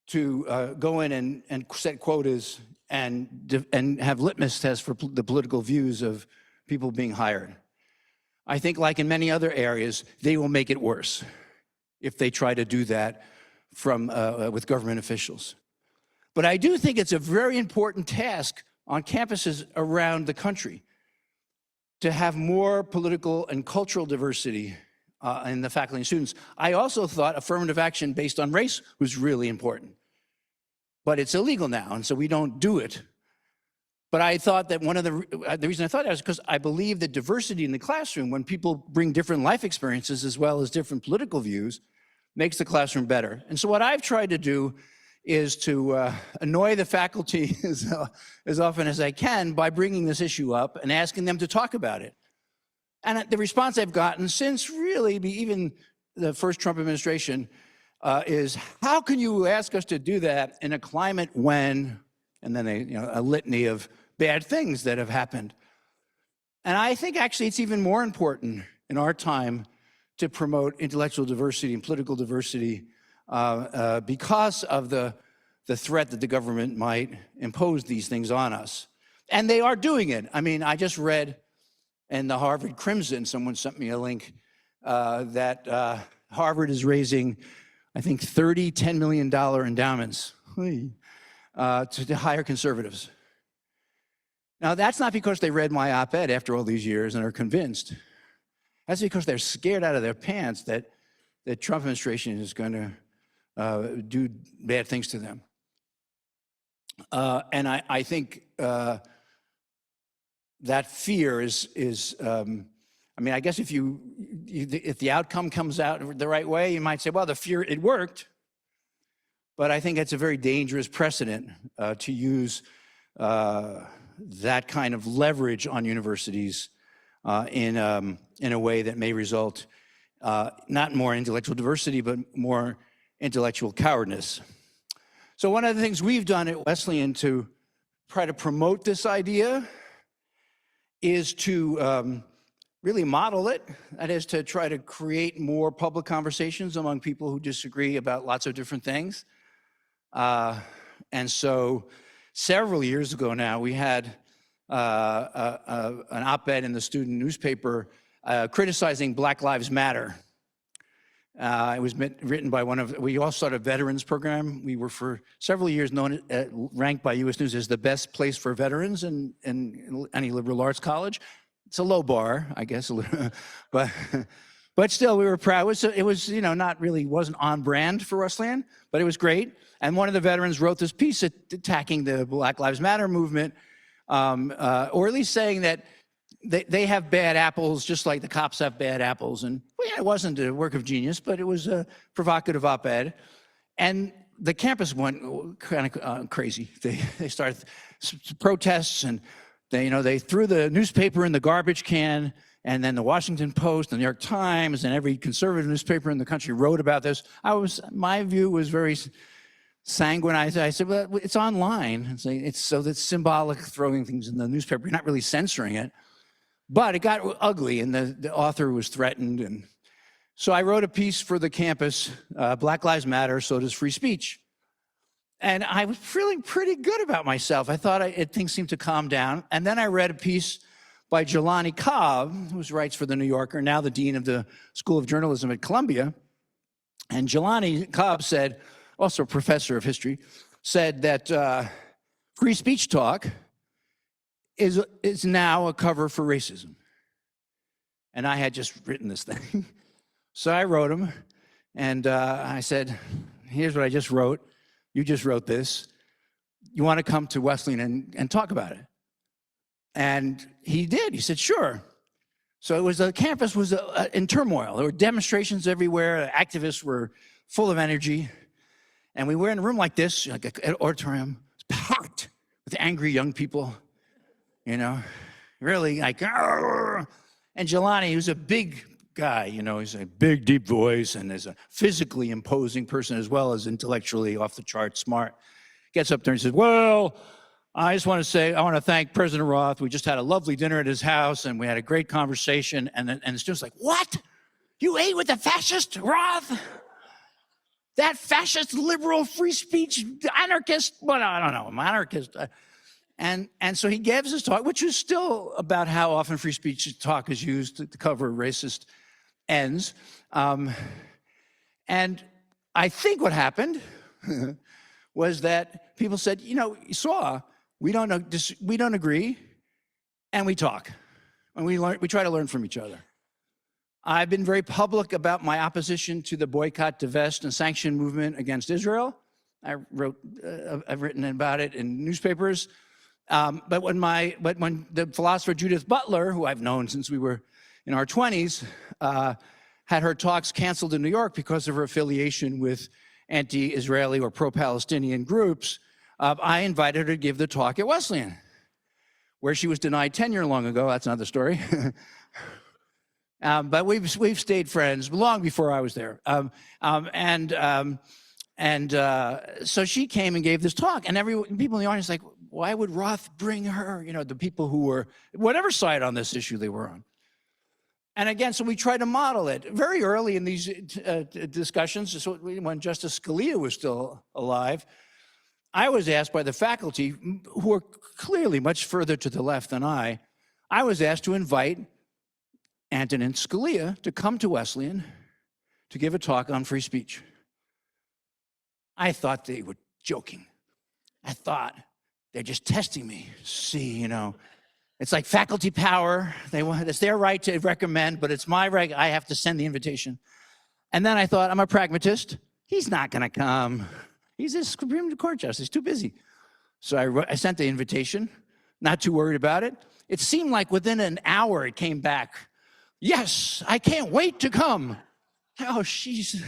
to go in and set quotas and have litmus tests for the political views of people being hired. I think, like in many other areas, they will make it worse if they try to do that with government officials. But I do think it's a very important task on campuses around the country to have more political and cultural diversity in the faculty and students. I also thought affirmative action based on race was really important. But it's illegal now, and so we don't do it. But I thought that one of the reason I thought that was because I believe that diversity in the classroom, when people bring different life experiences as well as different political views, makes the classroom better. And so what I've tried to do is to annoy the faculty as often as I can by bringing this issue up and asking them to talk about it. And the response I've gotten since really even the first Trump administration is, how can you ask us to do that in a climate when, and then a litany of bad things that have happened. And I think actually it's even more important in our time to promote intellectual diversity and political diversity because of the threat that the government might impose these things on us. And they are doing it. I mean, I just read in the Harvard Crimson, someone sent me a link, that Harvard is raising, I think, $10 million endowments to hire conservatives. Now, that's not because they read my op-ed after all these years and are convinced. That's because they're scared out of their pants that the Trump administration is going to do bad things to them. And I think that fear is I mean, I guess if the outcome comes out the right way, you might say, well, the fear, it worked. But I think it's a very dangerous precedent to use that kind of leverage on universities in a way that may result not more intellectual diversity, but more intellectual cowardice. So one of the things we've done at Wesleyan to try to promote this idea is to really model it. That is to try to create more public conversations among people who disagree about lots of different things. And so several years ago now, we had an op-ed in the student newspaper criticizing Black Lives Matter. It was written by we all started a veterans program. We were for several years ranked by U.S. News as the best place for veterans in any liberal arts college. It's a low bar, I guess, but still we were proud. It was wasn't on brand for Wesleyan, but it was great. And one of the veterans wrote this piece attacking the Black Lives Matter movement, or at least saying that they have bad apples just like the cops have bad apples. And it wasn't a work of genius, but it was a provocative op-ed. And the campus went kind of crazy. They started protests, and they threw the newspaper in the garbage can, and then the Washington Post, the New York Times, and every conservative newspaper in the country wrote about this. My view was very sanguine. I said, well, it's online. So that's symbolic, throwing things in the newspaper. You're not really censoring it. But it got ugly, and the author was threatened. And so I wrote a piece for the campus, Black Lives Matter, so does free speech. And I was feeling pretty good about myself. I thought things seemed to calm down. And then I read a piece by Jelani Cobb, who writes for The New Yorker, now the dean of the School of Journalism at Columbia. And Jelani Cobb said, also a professor of history, said that free speech talk is now a cover for racism. And I had just written this thing. So I wrote him, and I said, here's what I just wrote. You just wrote this. You want to come to Wesleyan and talk about it? And he did. He said, sure. So the campus was in turmoil. There were demonstrations everywhere. Activists were full of energy. And we were in a room like this, like an auditorium, packed with angry young people, really like, argh. And Jelani, who's a big guy, he's a big, deep voice and is a physically imposing person as well as intellectually off the chart smart, gets up there and says, well, I just want to say, I want to thank President Roth. We just had a lovely dinner at his house, and we had a great conversation. And the student's like, what? You ate with the fascist Roth? That fascist, liberal, free speech, anarchist? Well, I don't know, I'm an anarchist. And so he gives his talk, which is still about how often free speech talk is used to cover racist ends. And I think what happened was that people said, you saw, we don't agree, and we talk, and we try to learn from each other. I've been very public about my opposition to the boycott, divest, and sanction movement against Israel. I've written about it in newspapers. But when the philosopher Judith Butler, who I've known since we were in our 20s, had her talks canceled in New York because of her affiliation with anti-Israeli or pro-Palestinian groups, I invited her to give the talk at Wesleyan, where she was denied tenure long ago. That's another story. But we've stayed friends long before I was there. So she came and gave this talk, and people in the audience like, why would Roth bring her? You know, the people who were whatever side on this issue they were on. And again, so we tried to model it very early in these discussions. So when Justice Scalia was still alive, I was asked by the faculty, who are clearly much further to the left than I was asked to invite Antonin Scalia to come to Wesleyan to give a talk on free speech. I thought they were joking. I thought they're just testing me. See, you know, it's like faculty power. It's their right to recommend, but it's my right. I have to send the invitation. And then I thought, I'm a pragmatist. He's not going to come. He's a Supreme Court justice. He's too busy. So I sent the invitation, not too worried about it. It seemed like within an hour it came back. Yes, I can't wait to come. Oh, she's,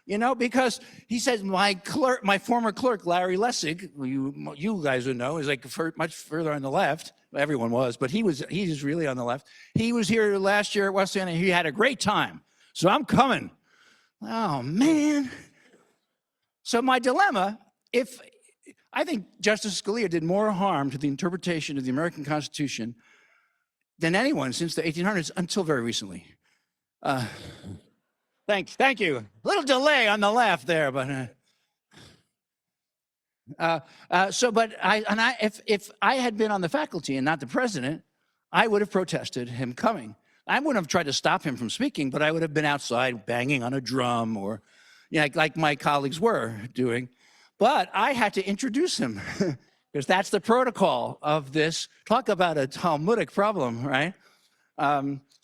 you know, because he says my former clerk, Larry Lessig, who you guys would know, is like much further on the left. Everyone was, but he's really on the left. He was here last year at Wesleyan, and he had a great time. So I'm coming. Oh, man. So my dilemma, I think Justice Scalia did more harm to the interpretation of the American Constitution than anyone since the 1800s until very recently. Thank you. A little delay on the left there, but if I had been on the faculty and not the president, I would have protested him coming. I wouldn't have tried to stop him from speaking, but I would have been outside banging on a drum or, you know, like my colleagues were doing. But I had to introduce him because that's the protocol of this. Talk about a Talmudic problem, right?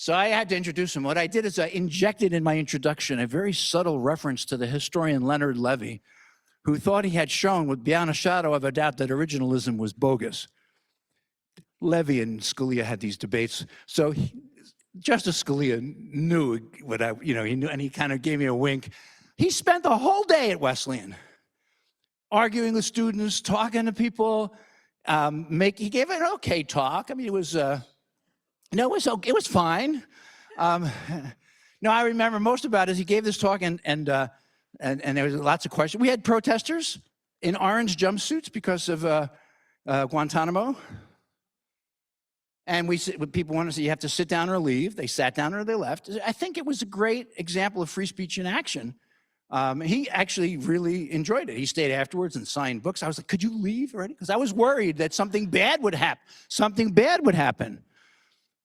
So I had to introduce him. What I did is I injected in my introduction a very subtle reference to the historian Leonard Levy, who thought he had shown beyond a shadow of a doubt that originalism was bogus. Levy and Scalia had these debates. So Justice Scalia knew he knew, and he kind of gave me a wink. He spent the whole day at Wesleyan arguing with students, talking to people. He gave an okay talk. I mean, it was fine. No, I remember most about it is he gave this talk and there was lots of questions. We had protesters in orange jumpsuits because of Guantanamo. And people wanted to say you have to sit down or leave. They sat down or they left. I think it was a great example of free speech in action. He actually really enjoyed it. He stayed afterwards and signed books. I was like, could you leave already? Because I was worried that something bad would happen.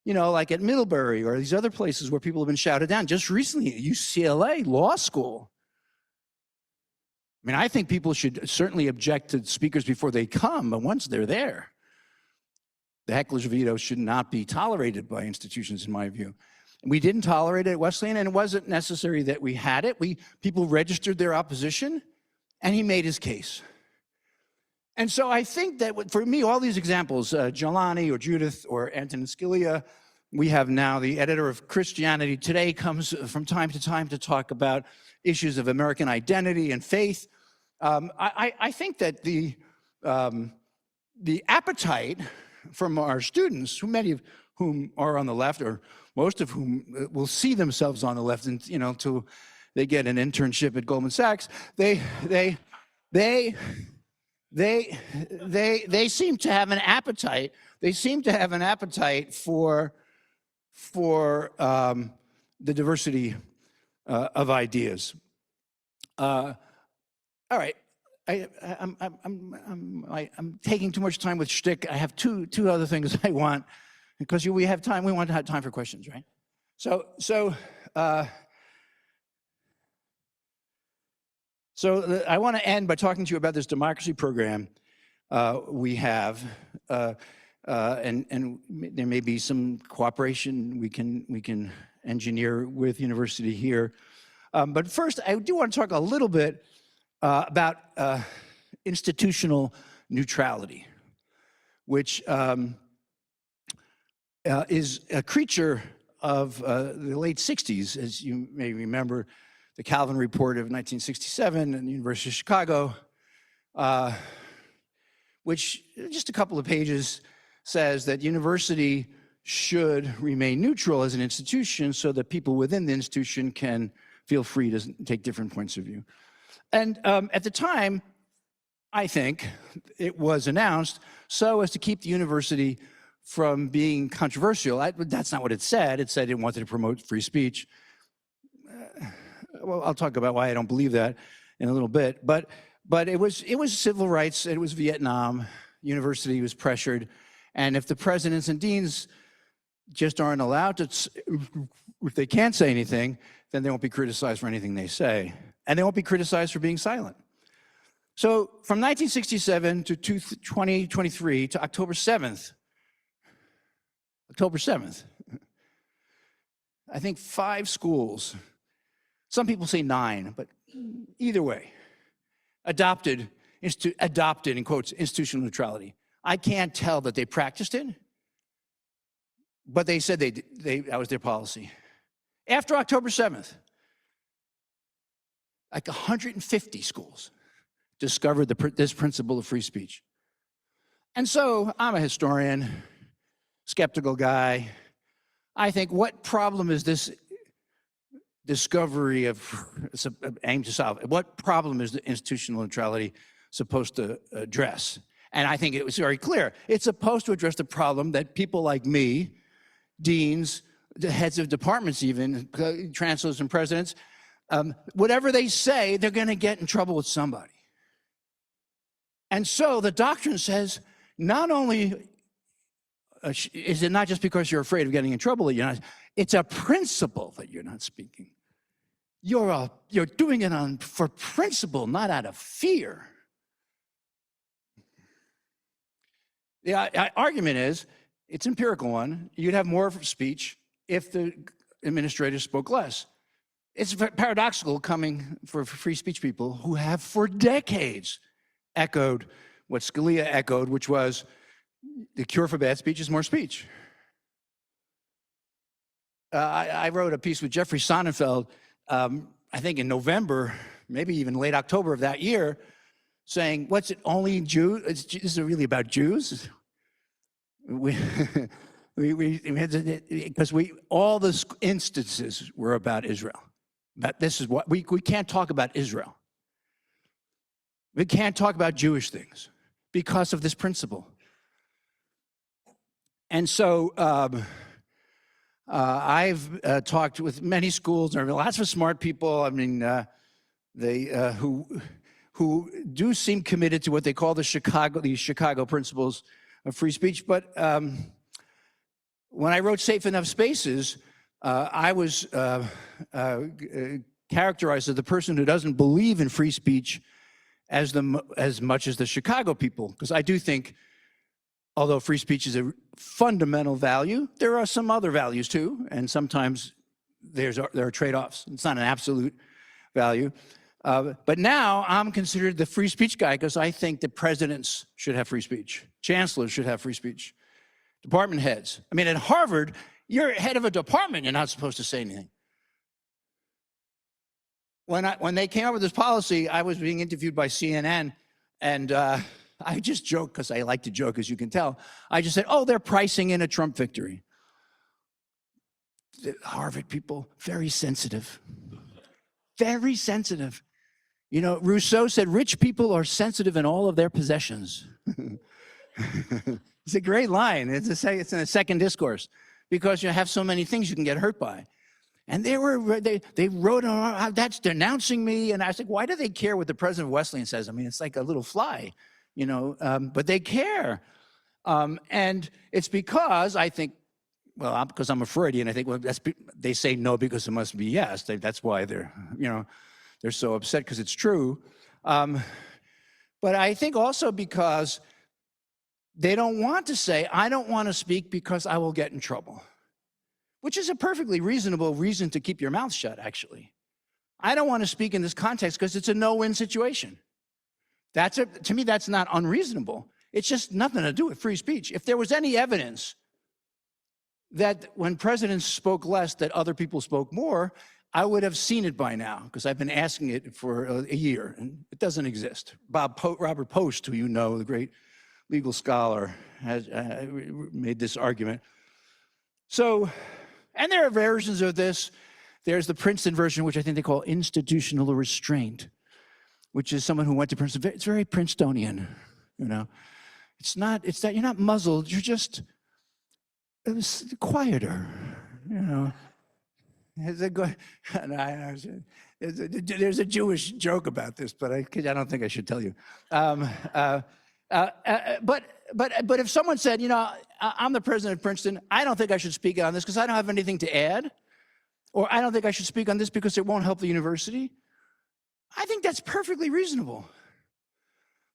You know, like at Middlebury or these other places where people have been shouted down. Just recently at UCLA Law School. I mean, I think people should certainly object to speakers before they come, but once they're there, the heckler's veto should not be tolerated by institutions, in my view. We didn't tolerate it at Wesleyan, and it wasn't necessary that we had it. People registered their opposition, and he made his case. And so I think that for me, all these examples, Jelani or Judith or Antonin Scalia, we have now the editor of Christianity Today comes from time to time to talk about issues of American identity and faith. I think that the appetite from our students, many of whom are on the left, or most of whom will see themselves on the left, and until they get an internship at Goldman Sachs, they seem to have an appetite. They seem to have an appetite for the diversity of ideas. All right, I'm taking too much time with shtick. I have two other things I want, because we have time. We want to have time for questions, right? So I want to end by talking to you about this democracy program we have, and there may be some cooperation we can engineer with university here. But first, I do want to talk a little bit about institutional neutrality, which is a creature of the late 60s, as you may remember, the Calvin Report of 1967 and the University of Chicago, which just a couple of pages says that university should remain neutral as an institution so that people within the institution can feel free to take different points of view. And at the time, I think it was announced so as to keep the university from being controversial. That's not what it said. It said it wanted to promote free speech. Well, I'll talk about why I don't believe that in a little bit. But it was civil rights. It was Vietnam. University was pressured. And if the presidents and deans just aren't allowed to, if they can't say anything, then they won't be criticized for anything they say. And they won't be criticized for being silent. So from 1967 to 2023 to October 7th, I think 5 schools, some people say 9, but either way, adopted, in quotes, institutional neutrality. I can't tell that they practiced it, but they said that was their policy. After October 7th, like 150 schools discovered this principle of free speech. And so I'm a historian, skeptical guy. I think, what problem is this discovery aimed to solve? What problem is the institutional neutrality supposed to address? And I think it was very clear. It's supposed to address the problem that people like me, deans, the heads of departments even, chancellors and presidents, whatever they say, they're going to get in trouble with somebody. And so the doctrine says, not only is it not just because you're afraid of getting in trouble that you're not, it's a principle that you're not speaking. You're doing it for principle, not out of fear. The argument is, it's an empirical one, you'd have more speech if the administrators spoke less. It's paradoxical coming for free speech people who have for decades echoed what Scalia echoed, which was the cure for bad speech is more speech. I wrote a piece with Jeffrey Sonnenfeld, I think in November, maybe even late October of that year, saying, what's it, only Jews? Is it really about Jews? Because all the instances were about Israel. But this is what, we can't talk about Israel. We can't talk about Jewish things because of this principle. And so I've talked with many schools, and lots of smart people. I mean, who do seem committed to what they call these Chicago principles of free speech. But when I wrote Safe Enough Spaces, I was characterized as the person who doesn't believe in free speech as much as the Chicago people, because I do think, although free speech is a fundamental value, there are some other values too, and sometimes there are trade-offs. It's not an absolute value. But now I'm considered the free speech guy because I think that presidents should have free speech. Chancellors should have free speech. Department heads. I mean, at Harvard, you're head of a department, you're not supposed to say anything. When they came up with this policy, I was being interviewed by CNN, and I just joked, because I like to joke, as you can tell. I just said, oh, they're pricing in a Trump victory. The Harvard people, very sensitive. Very sensitive. You know, Rousseau said, rich people are sensitive in all of their possessions. It's a great line. It's in a second discourse, because you have so many things you can get hurt by. And they wrote, that's denouncing me. And I was like, why do they care what the president of Wesleyan says? I mean, it's like a little fly, you know, but they care. And it's because I think, well, because I'm a Freudian, I think, well, they say no because it must be yes. That's why they're so upset, because it's true. But I think also because they don't want to say, I don't want to speak because I will get in trouble, which is a perfectly reasonable reason to keep your mouth shut, actually. I don't want to speak in this context because it's a no-win situation. To me, that's not unreasonable. It's just nothing to do with free speech. If there was any evidence that when presidents spoke less, that other people spoke more, I would have seen it by now, because I've been asking it for a year, and it doesn't exist. Robert Post, who you know, the great legal scholar, has made this argument. So, and there are versions of this. There's the Princeton version, which I think they call institutional restraint, which is someone who went to Princeton. It's very Princetonian, you know. It's that you're not muzzled, you're just quieter, you know. There's a Jewish joke about this, but I don't think I should tell you. But if someone said, you know, I'm the president of Princeton, I don't think I should speak on this because I don't have anything to add, or I don't think I should speak on this because it won't help the university, I think that's perfectly reasonable.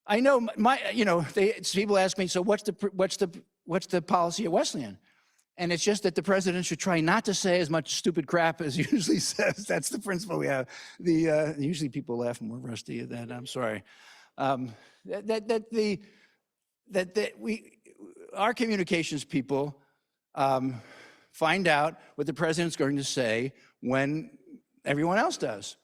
I know people ask me, so what's the policy at Wesleyan? And it's just that the president should try not to say as much stupid crap as he usually says. That's the principle we have. Usually people laugh more rusty at that. I'm sorry. Our communications people find out what the president's going to say when everyone else does.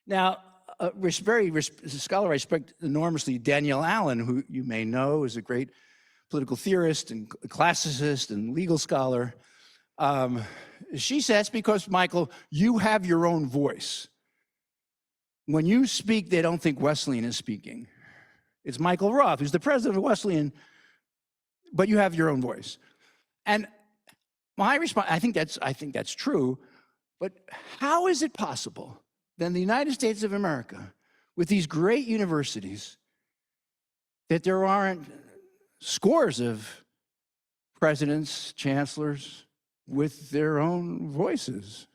Now, a scholar I respect enormously, Danielle Allen, who you may know is a great political theorist and classicist and legal scholar. She says, because, Michael, you have your own voice. When you speak, they don't think Wesleyan is speaking. It's Michael Roth, who's the president of Wesleyan, but you have your own voice. And my response, I think that's true, but how is it possible that in the United States of America, with these great universities, that there aren't scores of presidents, chancellors with their own voices?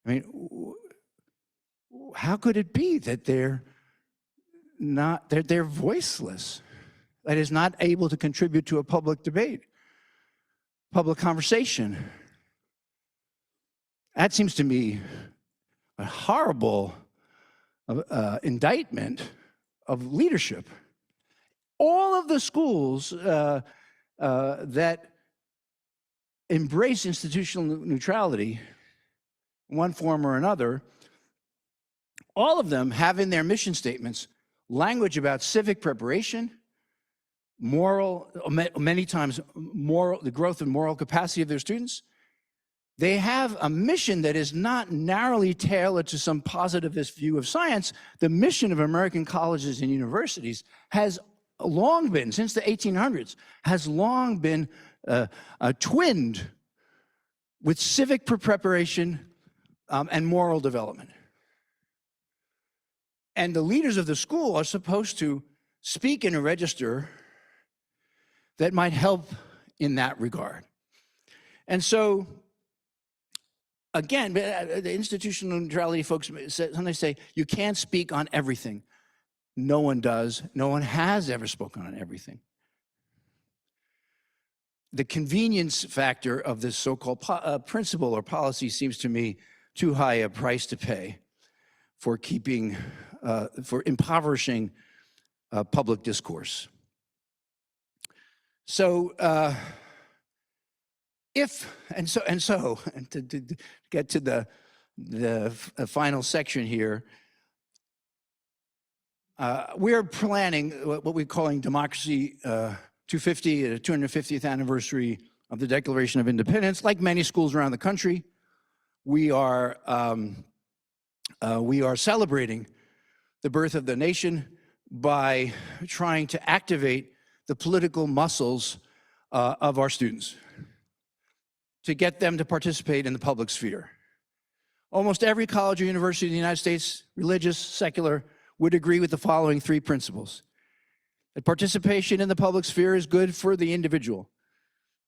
I mean, how could it be that they're voiceless, that is not able to contribute to a public debate, public conversation? That seems to me a horrible indictment of leadership. All of the schools that embrace institutional neutrality, in one form or another, all of them have in their mission statements language about civic preparation, many times the growth and moral capacity of their students. They have a mission that is not narrowly tailored to some positivist view of science. The mission of American colleges and universities has long been, since the 1800s, has long been twinned with civic preparation and moral development. And the leaders of the school are supposed to speak in a register that might help in that regard. And so, again, the institutional neutrality folks sometimes say, you can't speak on everything. No one does. No one has ever spoken on everything. The convenience factor of this so-called principle or policy seems to me too high a price to pay for impoverishing public discourse. So, to get to the final section here, we're planning what we're calling Democracy 250, the 250th anniversary of the Declaration of Independence. Like many schools around the country, we are celebrating the birth of the nation by trying to activate the political muscles of our students to get them to participate in the public sphere. Almost every college or university in the United States, religious, secular, would agree with the following three principles: that participation in the public sphere is good for the individual,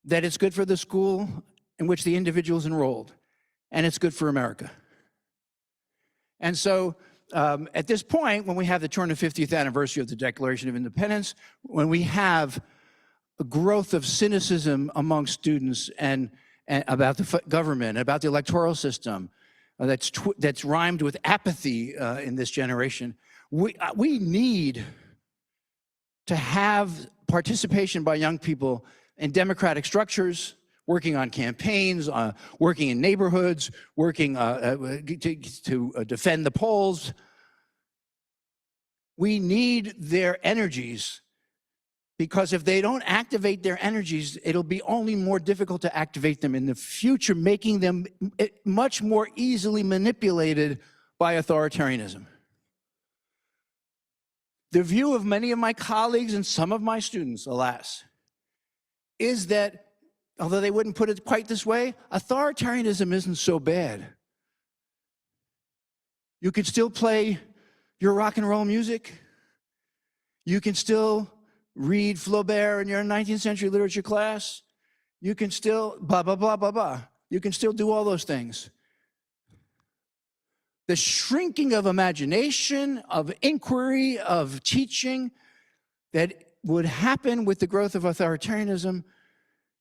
that it's good for the school in which the individual is enrolled, and it's good for America. And so at this point, when we have the 250th anniversary of the Declaration of Independence, when we have a growth of cynicism among students and about the government, about the electoral system, that's rhymed with apathy in this generation, we need to have participation by young people in democratic structures, working on campaigns, working in neighborhoods, working to defend the polls. We need their energies, because if they don't activate their energies, it'll be only more difficult to activate them in the future, making them much more easily manipulated by authoritarianism. The view of many of my colleagues and some of my students, alas, is that, although they wouldn't put it quite this way, authoritarianism isn't so bad. You could still play your rock and roll music. You can still read Flaubert in your 19th century literature class. You can still blah, blah, blah, blah, blah. You can still do all those things. The shrinking of imagination, of inquiry, of teaching that would happen with the growth of authoritarianism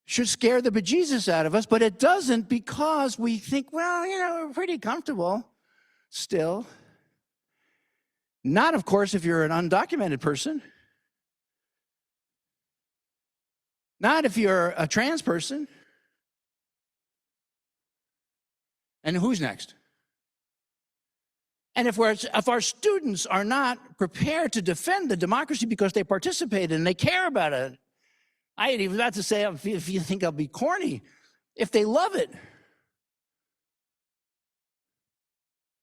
should scare the bejesus out of us, but it doesn't, because we think, well, we're pretty comfortable still. Not, of course, if you're an undocumented person. Not if you're a trans person. And who's next? And if our students are not prepared to defend the democracy because they participated and they care about it, I ain't even about to say, if you think I'll be corny, if they love it,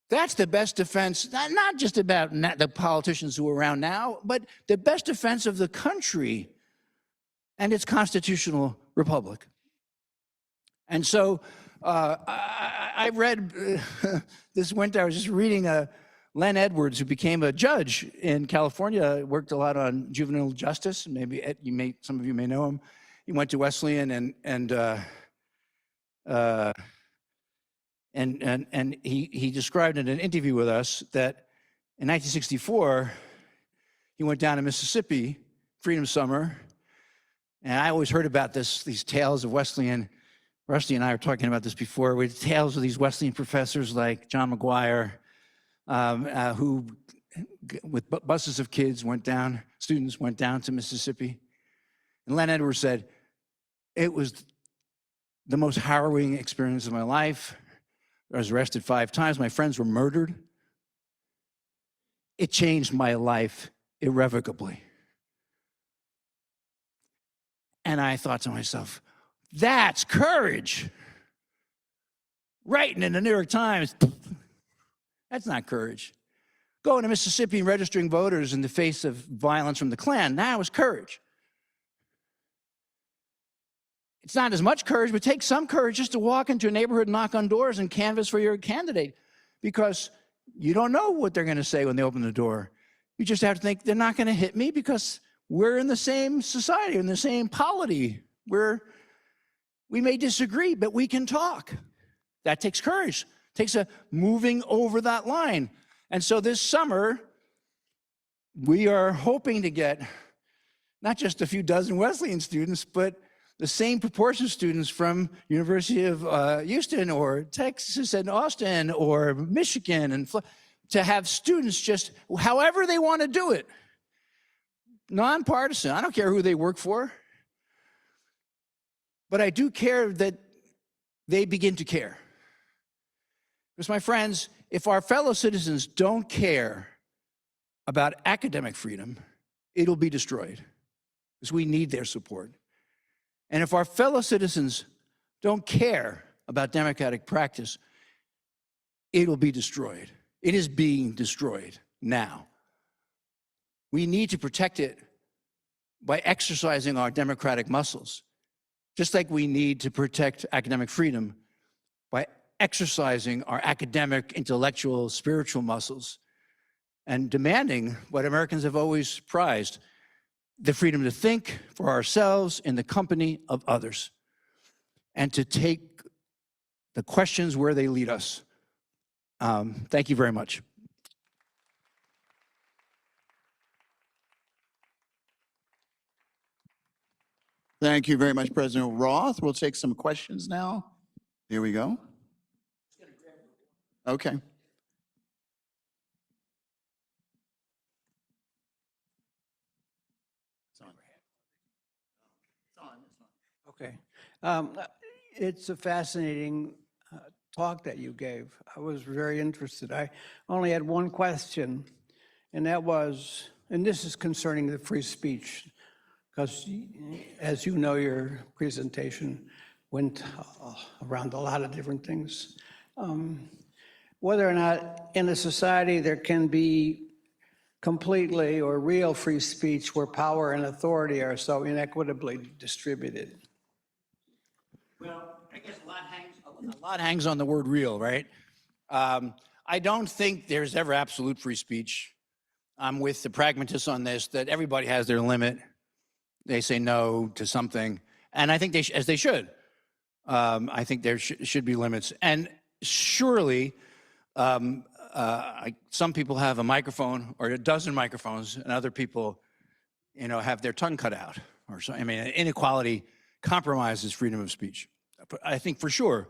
that's the best defense, not just about the politicians who are around now, but the best defense of the country and its constitutional republic. And so I read this winter, I was just reading Len Edwards, who became a judge in California, worked a lot on juvenile justice. Maybe some of you may know him. He went to Wesleyan, and he described in an interview with us that in 1964 he went down to Mississippi, Freedom Summer, and I always heard about these tales of Wesleyan. Rusty and I were talking about this before, with tales of these Wesleyan professors like John McGuire, who, with buses of kids, students went down to Mississippi. And Len Edwards said, it was the most harrowing experience of my life. I was arrested 5 times. My friends were murdered. It changed my life irrevocably. And I thought to myself, that's courage. Writing in the New York Times, that's not courage. Going to Mississippi and registering voters in the face of violence from the Klan, that was courage. It's not as much courage, but take some courage just to walk into a neighborhood, knock on doors, and canvass for your candidate, because you don't know what they're going to say when they open the door. You just have to think, they're not going to hit me because we're in the same society, in the same polity. We may disagree, but we can talk. That takes courage. It takes a moving over that line. And so this summer, we are hoping to get not just a few dozen Wesleyan students, but the same proportion of students from University of Houston or Texas and Austin or Michigan, and to have students just however they want to do it. Nonpartisan. I don't care who they work for. But I do care that they begin to care. Because, my friends, if our fellow citizens don't care about academic freedom, it'll be destroyed. Because we need their support. And if our fellow citizens don't care about democratic practice, it'll be destroyed. It is being destroyed now. We need to protect it by exercising our democratic muscles, just like we need to protect academic freedom by exercising our academic, intellectual, spiritual muscles and demanding what Americans have always prized, the freedom to think for ourselves in the company of others, and to take the questions where they lead us. Thank you very much. Thank you very much, President Roth. We'll take some questions now. Here we go. Okay. It's on. It's on. Um, It's a fascinating talk that you gave. I was very interested. I only had one question, and that was, and this is concerning the free speech, because as you know, your presentation went around a lot of different things. Whether or not in a society there can be completely or real free speech where power and authority are so inequitably distributed. Well, I guess a lot hangs on the word real, right? I don't think there's ever absolute free speech. I'm with the pragmatists on this, that everybody has their limit. They say no to something, and I think as they should. I think there should be limits. And surely, some people have a microphone or a dozen microphones, and other people, have their tongue cut out. Or so. I mean, inequality compromises freedom of speech. I think for sure.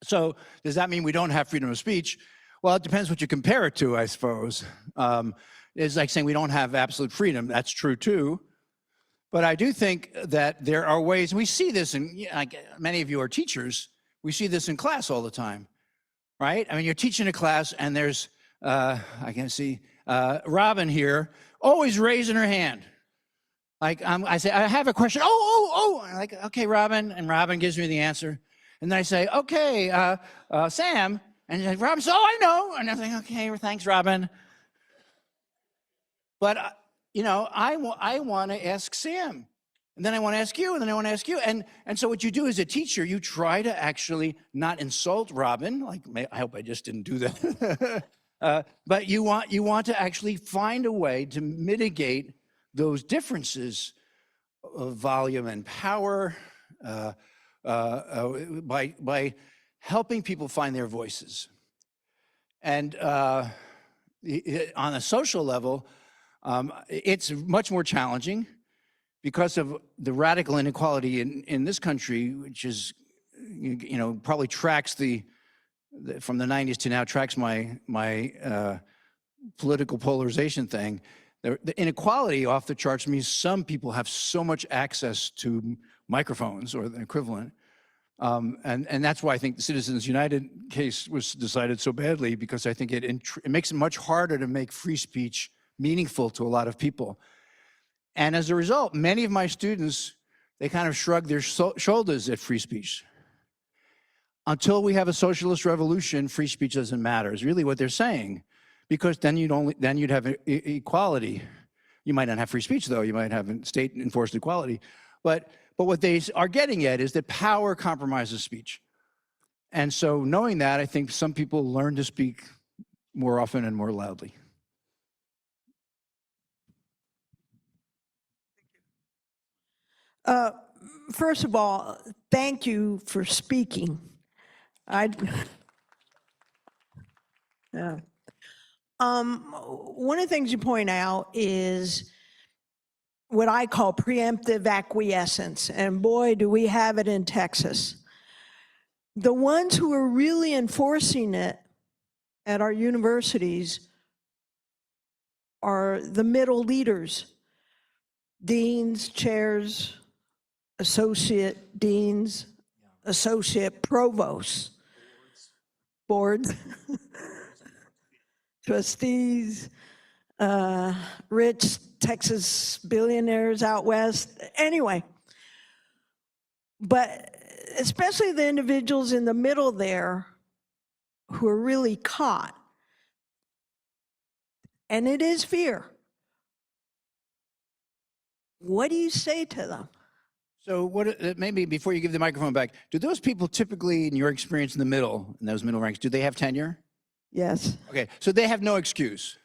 So does that mean we don't have freedom of speech? Well, it depends what you compare it to, I suppose. It's like saying we don't have absolute freedom. That's true too. But I do think that there are ways, and we see this in, like many of you are teachers, we see this in class all the time, right? I mean, you're teaching a class and there's, I can see Robin here, always raising her hand. Like I say, I have a question. Oh. I'm like, okay, Robin. And Robin gives me the answer. And then I say, okay, Sam. And like, Robin says, oh, I know. And I'm like, okay, well, thanks, Robin. But, I want to ask Sam. And then I want to ask you, and then I want to ask you. And so what you do as a teacher, you try to actually not insult Robin. Like, I hope I just didn't do that. But you want to actually find a way to mitigate those differences of volume and power by helping people find their voices. And on a social level, it's much more challenging because of the radical inequality in this country, which is, probably tracks from the 90s to now tracks my political polarization thing. The inequality off the charts means some people have so much access to microphones or the equivalent. And that's why I think the Citizens United case was decided so badly, because I think it makes it much harder to make free speech meaningful to a lot of people. And as a result, many of my students, they kind of shrug their shoulders at free speech. Until we have a socialist revolution, free speech doesn't matter, is really what they're saying. Because then you'd have equality. You might not have free speech, though. You might have state-enforced equality. But what they are getting at is that power compromises speech. And so knowing that, I think some people learn to speak more often and more loudly. First of all, thank you for speaking. Yeah. One of the things you point out is what I call preemptive acquiescence, and boy, do we have it in Texas. The ones who are really enforcing it at our universities are the middle leaders, deans, chairs, associate deans, associate provosts, boards, trustees, rich Texas billionaires out west. Anyway, but especially the individuals in the middle there who are really caught. And it is fear. What do you say to them? So maybe before you give the microphone back, do those people typically, in your experience in the middle, in those middle ranks, do they have tenure? Yes. Okay, so they have no excuse.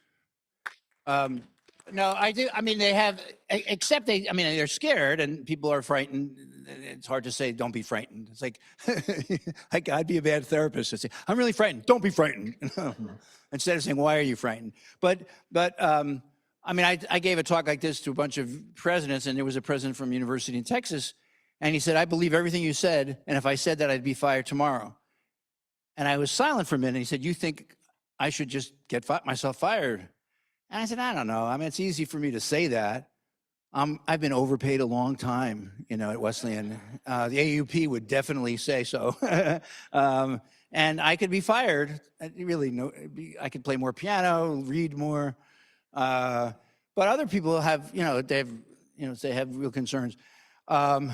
No, I do. I mean, they have, except they're scared and people are frightened. It's hard to say, don't be frightened. It's like, I'd be a bad therapist. I'd say, I'm really frightened. Don't be frightened. Instead of saying, why are you frightened? But I gave a talk like this to a bunch of presidents, and there was a president from a university in Texas, and he said, I believe everything you said, and if I said that, I'd be fired tomorrow. And I was silent for a minute, and he said, you think I should just get myself fired? And I said, I don't know. I mean, it's easy for me to say that. I've been overpaid a long time, at Wesleyan. The AUP would definitely say so. And I could be fired. I could play more piano, read more. But other people have, they have real concerns. I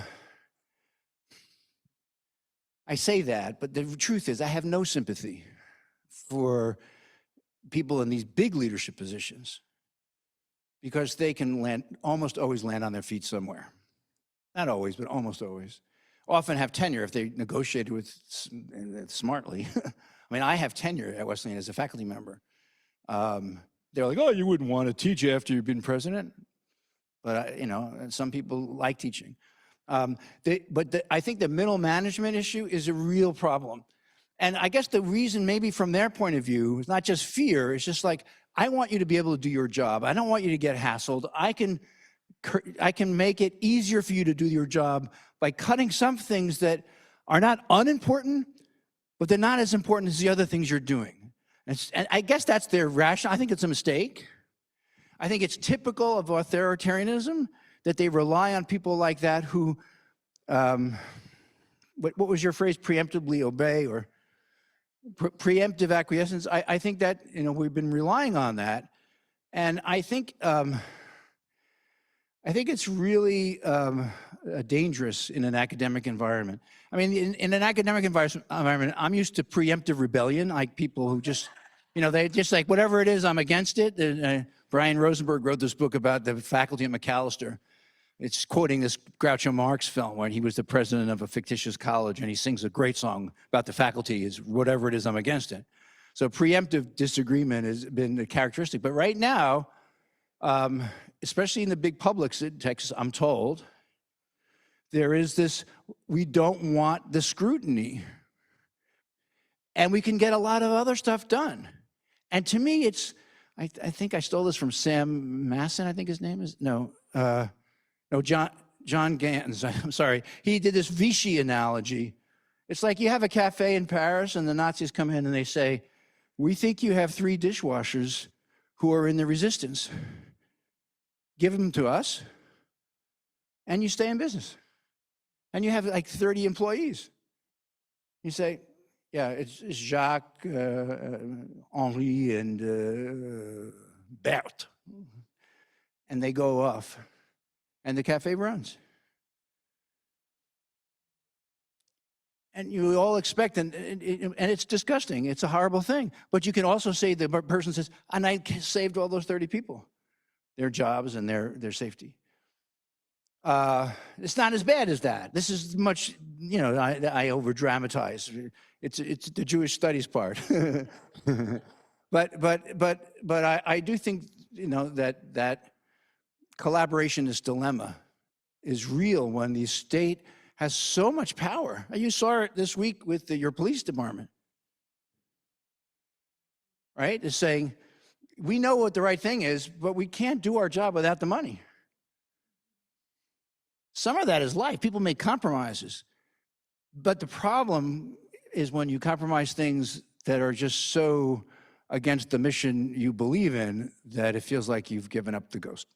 say that, but the truth is I have no sympathy for people in these big leadership positions because they can almost always land on their feet somewhere. Not always, but almost always. Often have tenure if they negotiated with smartly. I mean, I have tenure at Wesleyan as a faculty member. They're like, oh, you wouldn't want to teach after you've been president. But, some people like teaching. I think the middle management issue is a real problem. And I guess the reason maybe from their point of view is not just fear, it's just like, I want you to be able to do your job. I don't want you to get hassled. I can make it easier for you to do your job by cutting some things that are not unimportant, but they're not as important as the other things you're doing. And I guess that's their rationale. I think it's a mistake. I think it's typical of authoritarianism that they rely on people like that who, what was your phrase, preemptively obey or preemptive acquiescence. I think that, we've been relying on that. And I think it's really dangerous in an academic environment. I mean, in an academic environment, I'm used to preemptive rebellion, like people who just, they just like, whatever it is, I'm against it. Brian Rosenberg wrote this book about the faculty at Macalester. It's quoting this Groucho Marx film when he was the president of a fictitious college, and he sings a great song about the faculty is whatever it is, I'm against it. So preemptive disagreement has been a characteristic. But right now, especially in the big publics in Texas, I'm told, there is this, we don't want the scrutiny. And we can get a lot of other stuff done. And to me, I think I stole this from Sam Masson, I think his name is. No, John Gans, I'm sorry. He did this Vichy analogy. It's like you have a cafe in Paris and the Nazis come in and they say, we think you have 3 dishwashers who are in the resistance. Give them to us and you stay in business. And you have like 30 employees. You say, yeah, it's Jacques, Henri, and Bert. And they go off. And the cafe runs. And you all expect, and it's disgusting. It's a horrible thing. But you can also say the person says, and I saved all those 30 people, their jobs and their safety. It's not as bad as that. This is much, I over dramatize. It's the Jewish studies part. but I do think, that collaborationist dilemma is real when the state has so much power. You saw it this week with your police department, right? It's saying, we know what the right thing is, but we can't do our job without the money. Some of that is life. People make compromises. But the problem is when you compromise things that are just so against the mission you believe in that it feels like you've given up the ghost.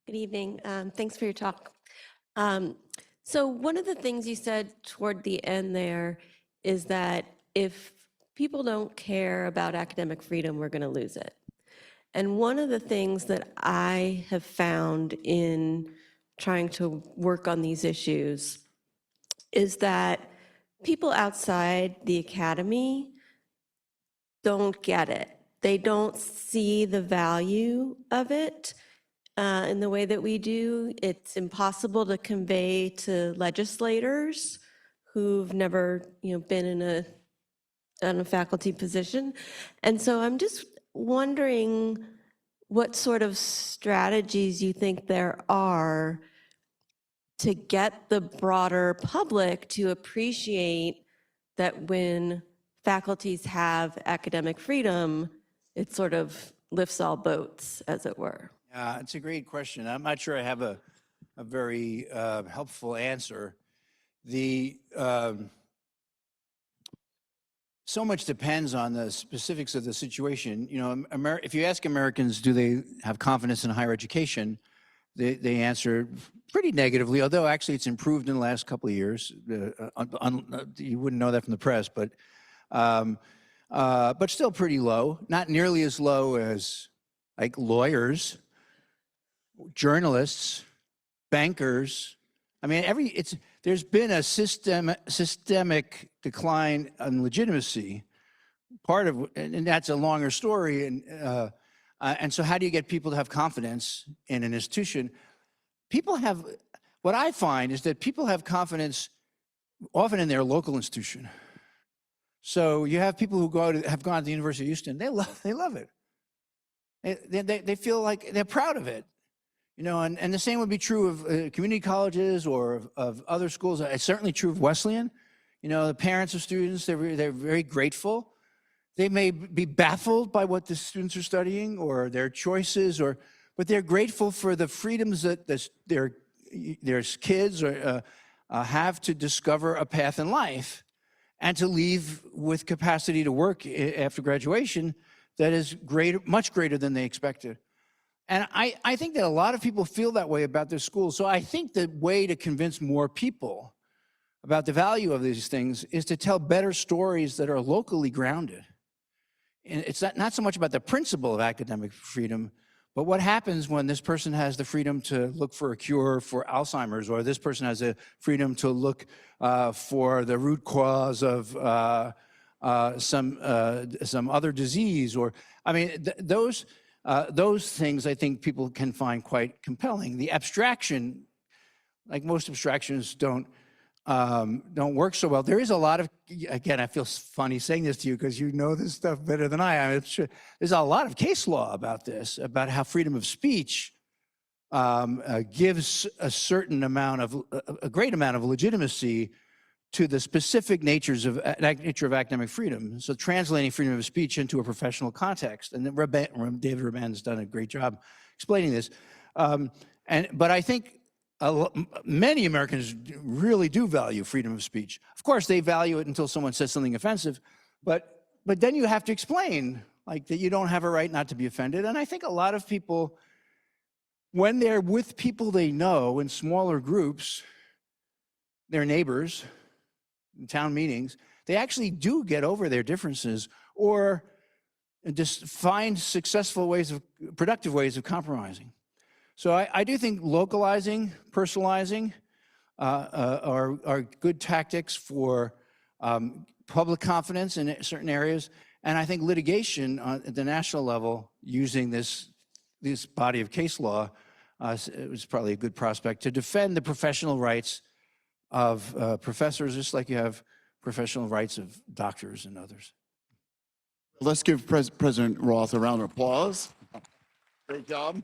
Good evening. Thanks for your talk. So one of the things you said toward the end there is that if people don't care about academic freedom, we're going to lose it. And one of the things that I have found in trying to work on these issues is that people outside the academy don't get it. They don't see the value of it in the way that we do. It's impossible to convey to legislators who've never, been in a faculty position. And so I'm just wondering what sort of strategies you think there are to get the broader public to appreciate that when faculties have academic freedom, it sort of lifts all boats, as it were. It's a great question. I'm not sure I have a very helpful answer. so much depends on the specifics of the situation. You know, if you ask Americans, do they have confidence in higher education, they answer pretty negatively, although actually it's improved in the last couple of years. You wouldn't know that from the press, but still pretty low. Not nearly as low as like lawyers, journalists, bankers. I mean, there's been a systemic decline in legitimacy. Part of, and that's a longer story. And so how do you get people to have confidence in an institution? What I find is that people have confidence often in their local institution. So you have people who have gone to the University of Houston. They love it. They feel like they're proud of it. You know, and the same would be true of community colleges or of other schools. It's certainly true of Wesleyan. You know, the parents of students, they're very grateful. They may be baffled by what the students are studying or their choices, but they're grateful for the freedoms that their kids have to discover a path in life and to leave with capacity to work after graduation that is much greater than they expected. And I think that a lot of people feel that way about their schools. So I think the way to convince more people about the value of these things is to tell better stories that are locally grounded. And it's not so much about the principle of academic freedom, but what happens when this person has the freedom to look for a cure for Alzheimer's, or this person has the freedom to look for the root cause of some other disease, or I mean, those things I think people can find quite compelling. The abstraction, like most abstractions, don't work so well. There is a lot of, again, I feel funny saying this to you because you know this stuff better than I am. There's a lot of case law about this, about how freedom of speech gives a great amount of legitimacy to the specific nature of academic freedom. So translating freedom of speech into a professional context. And David Raban's done a great job explaining this. But I think many Americans really do value freedom of speech. Of course, they value it until someone says something offensive, but then you have to explain like that you don't have a right not to be offended. And I think a lot of people, when they're with people they know in smaller groups, their neighbors, in town meetings, they actually do get over their differences or just find productive ways of compromising. So I do think localizing, personalizing are good tactics for public confidence in certain areas. And I think litigation at the national level using this body of case law is probably a good prospect to defend the professional rights of professors, just like you have professional rights of doctors and others. Let's give President Roth a round of applause. Great job.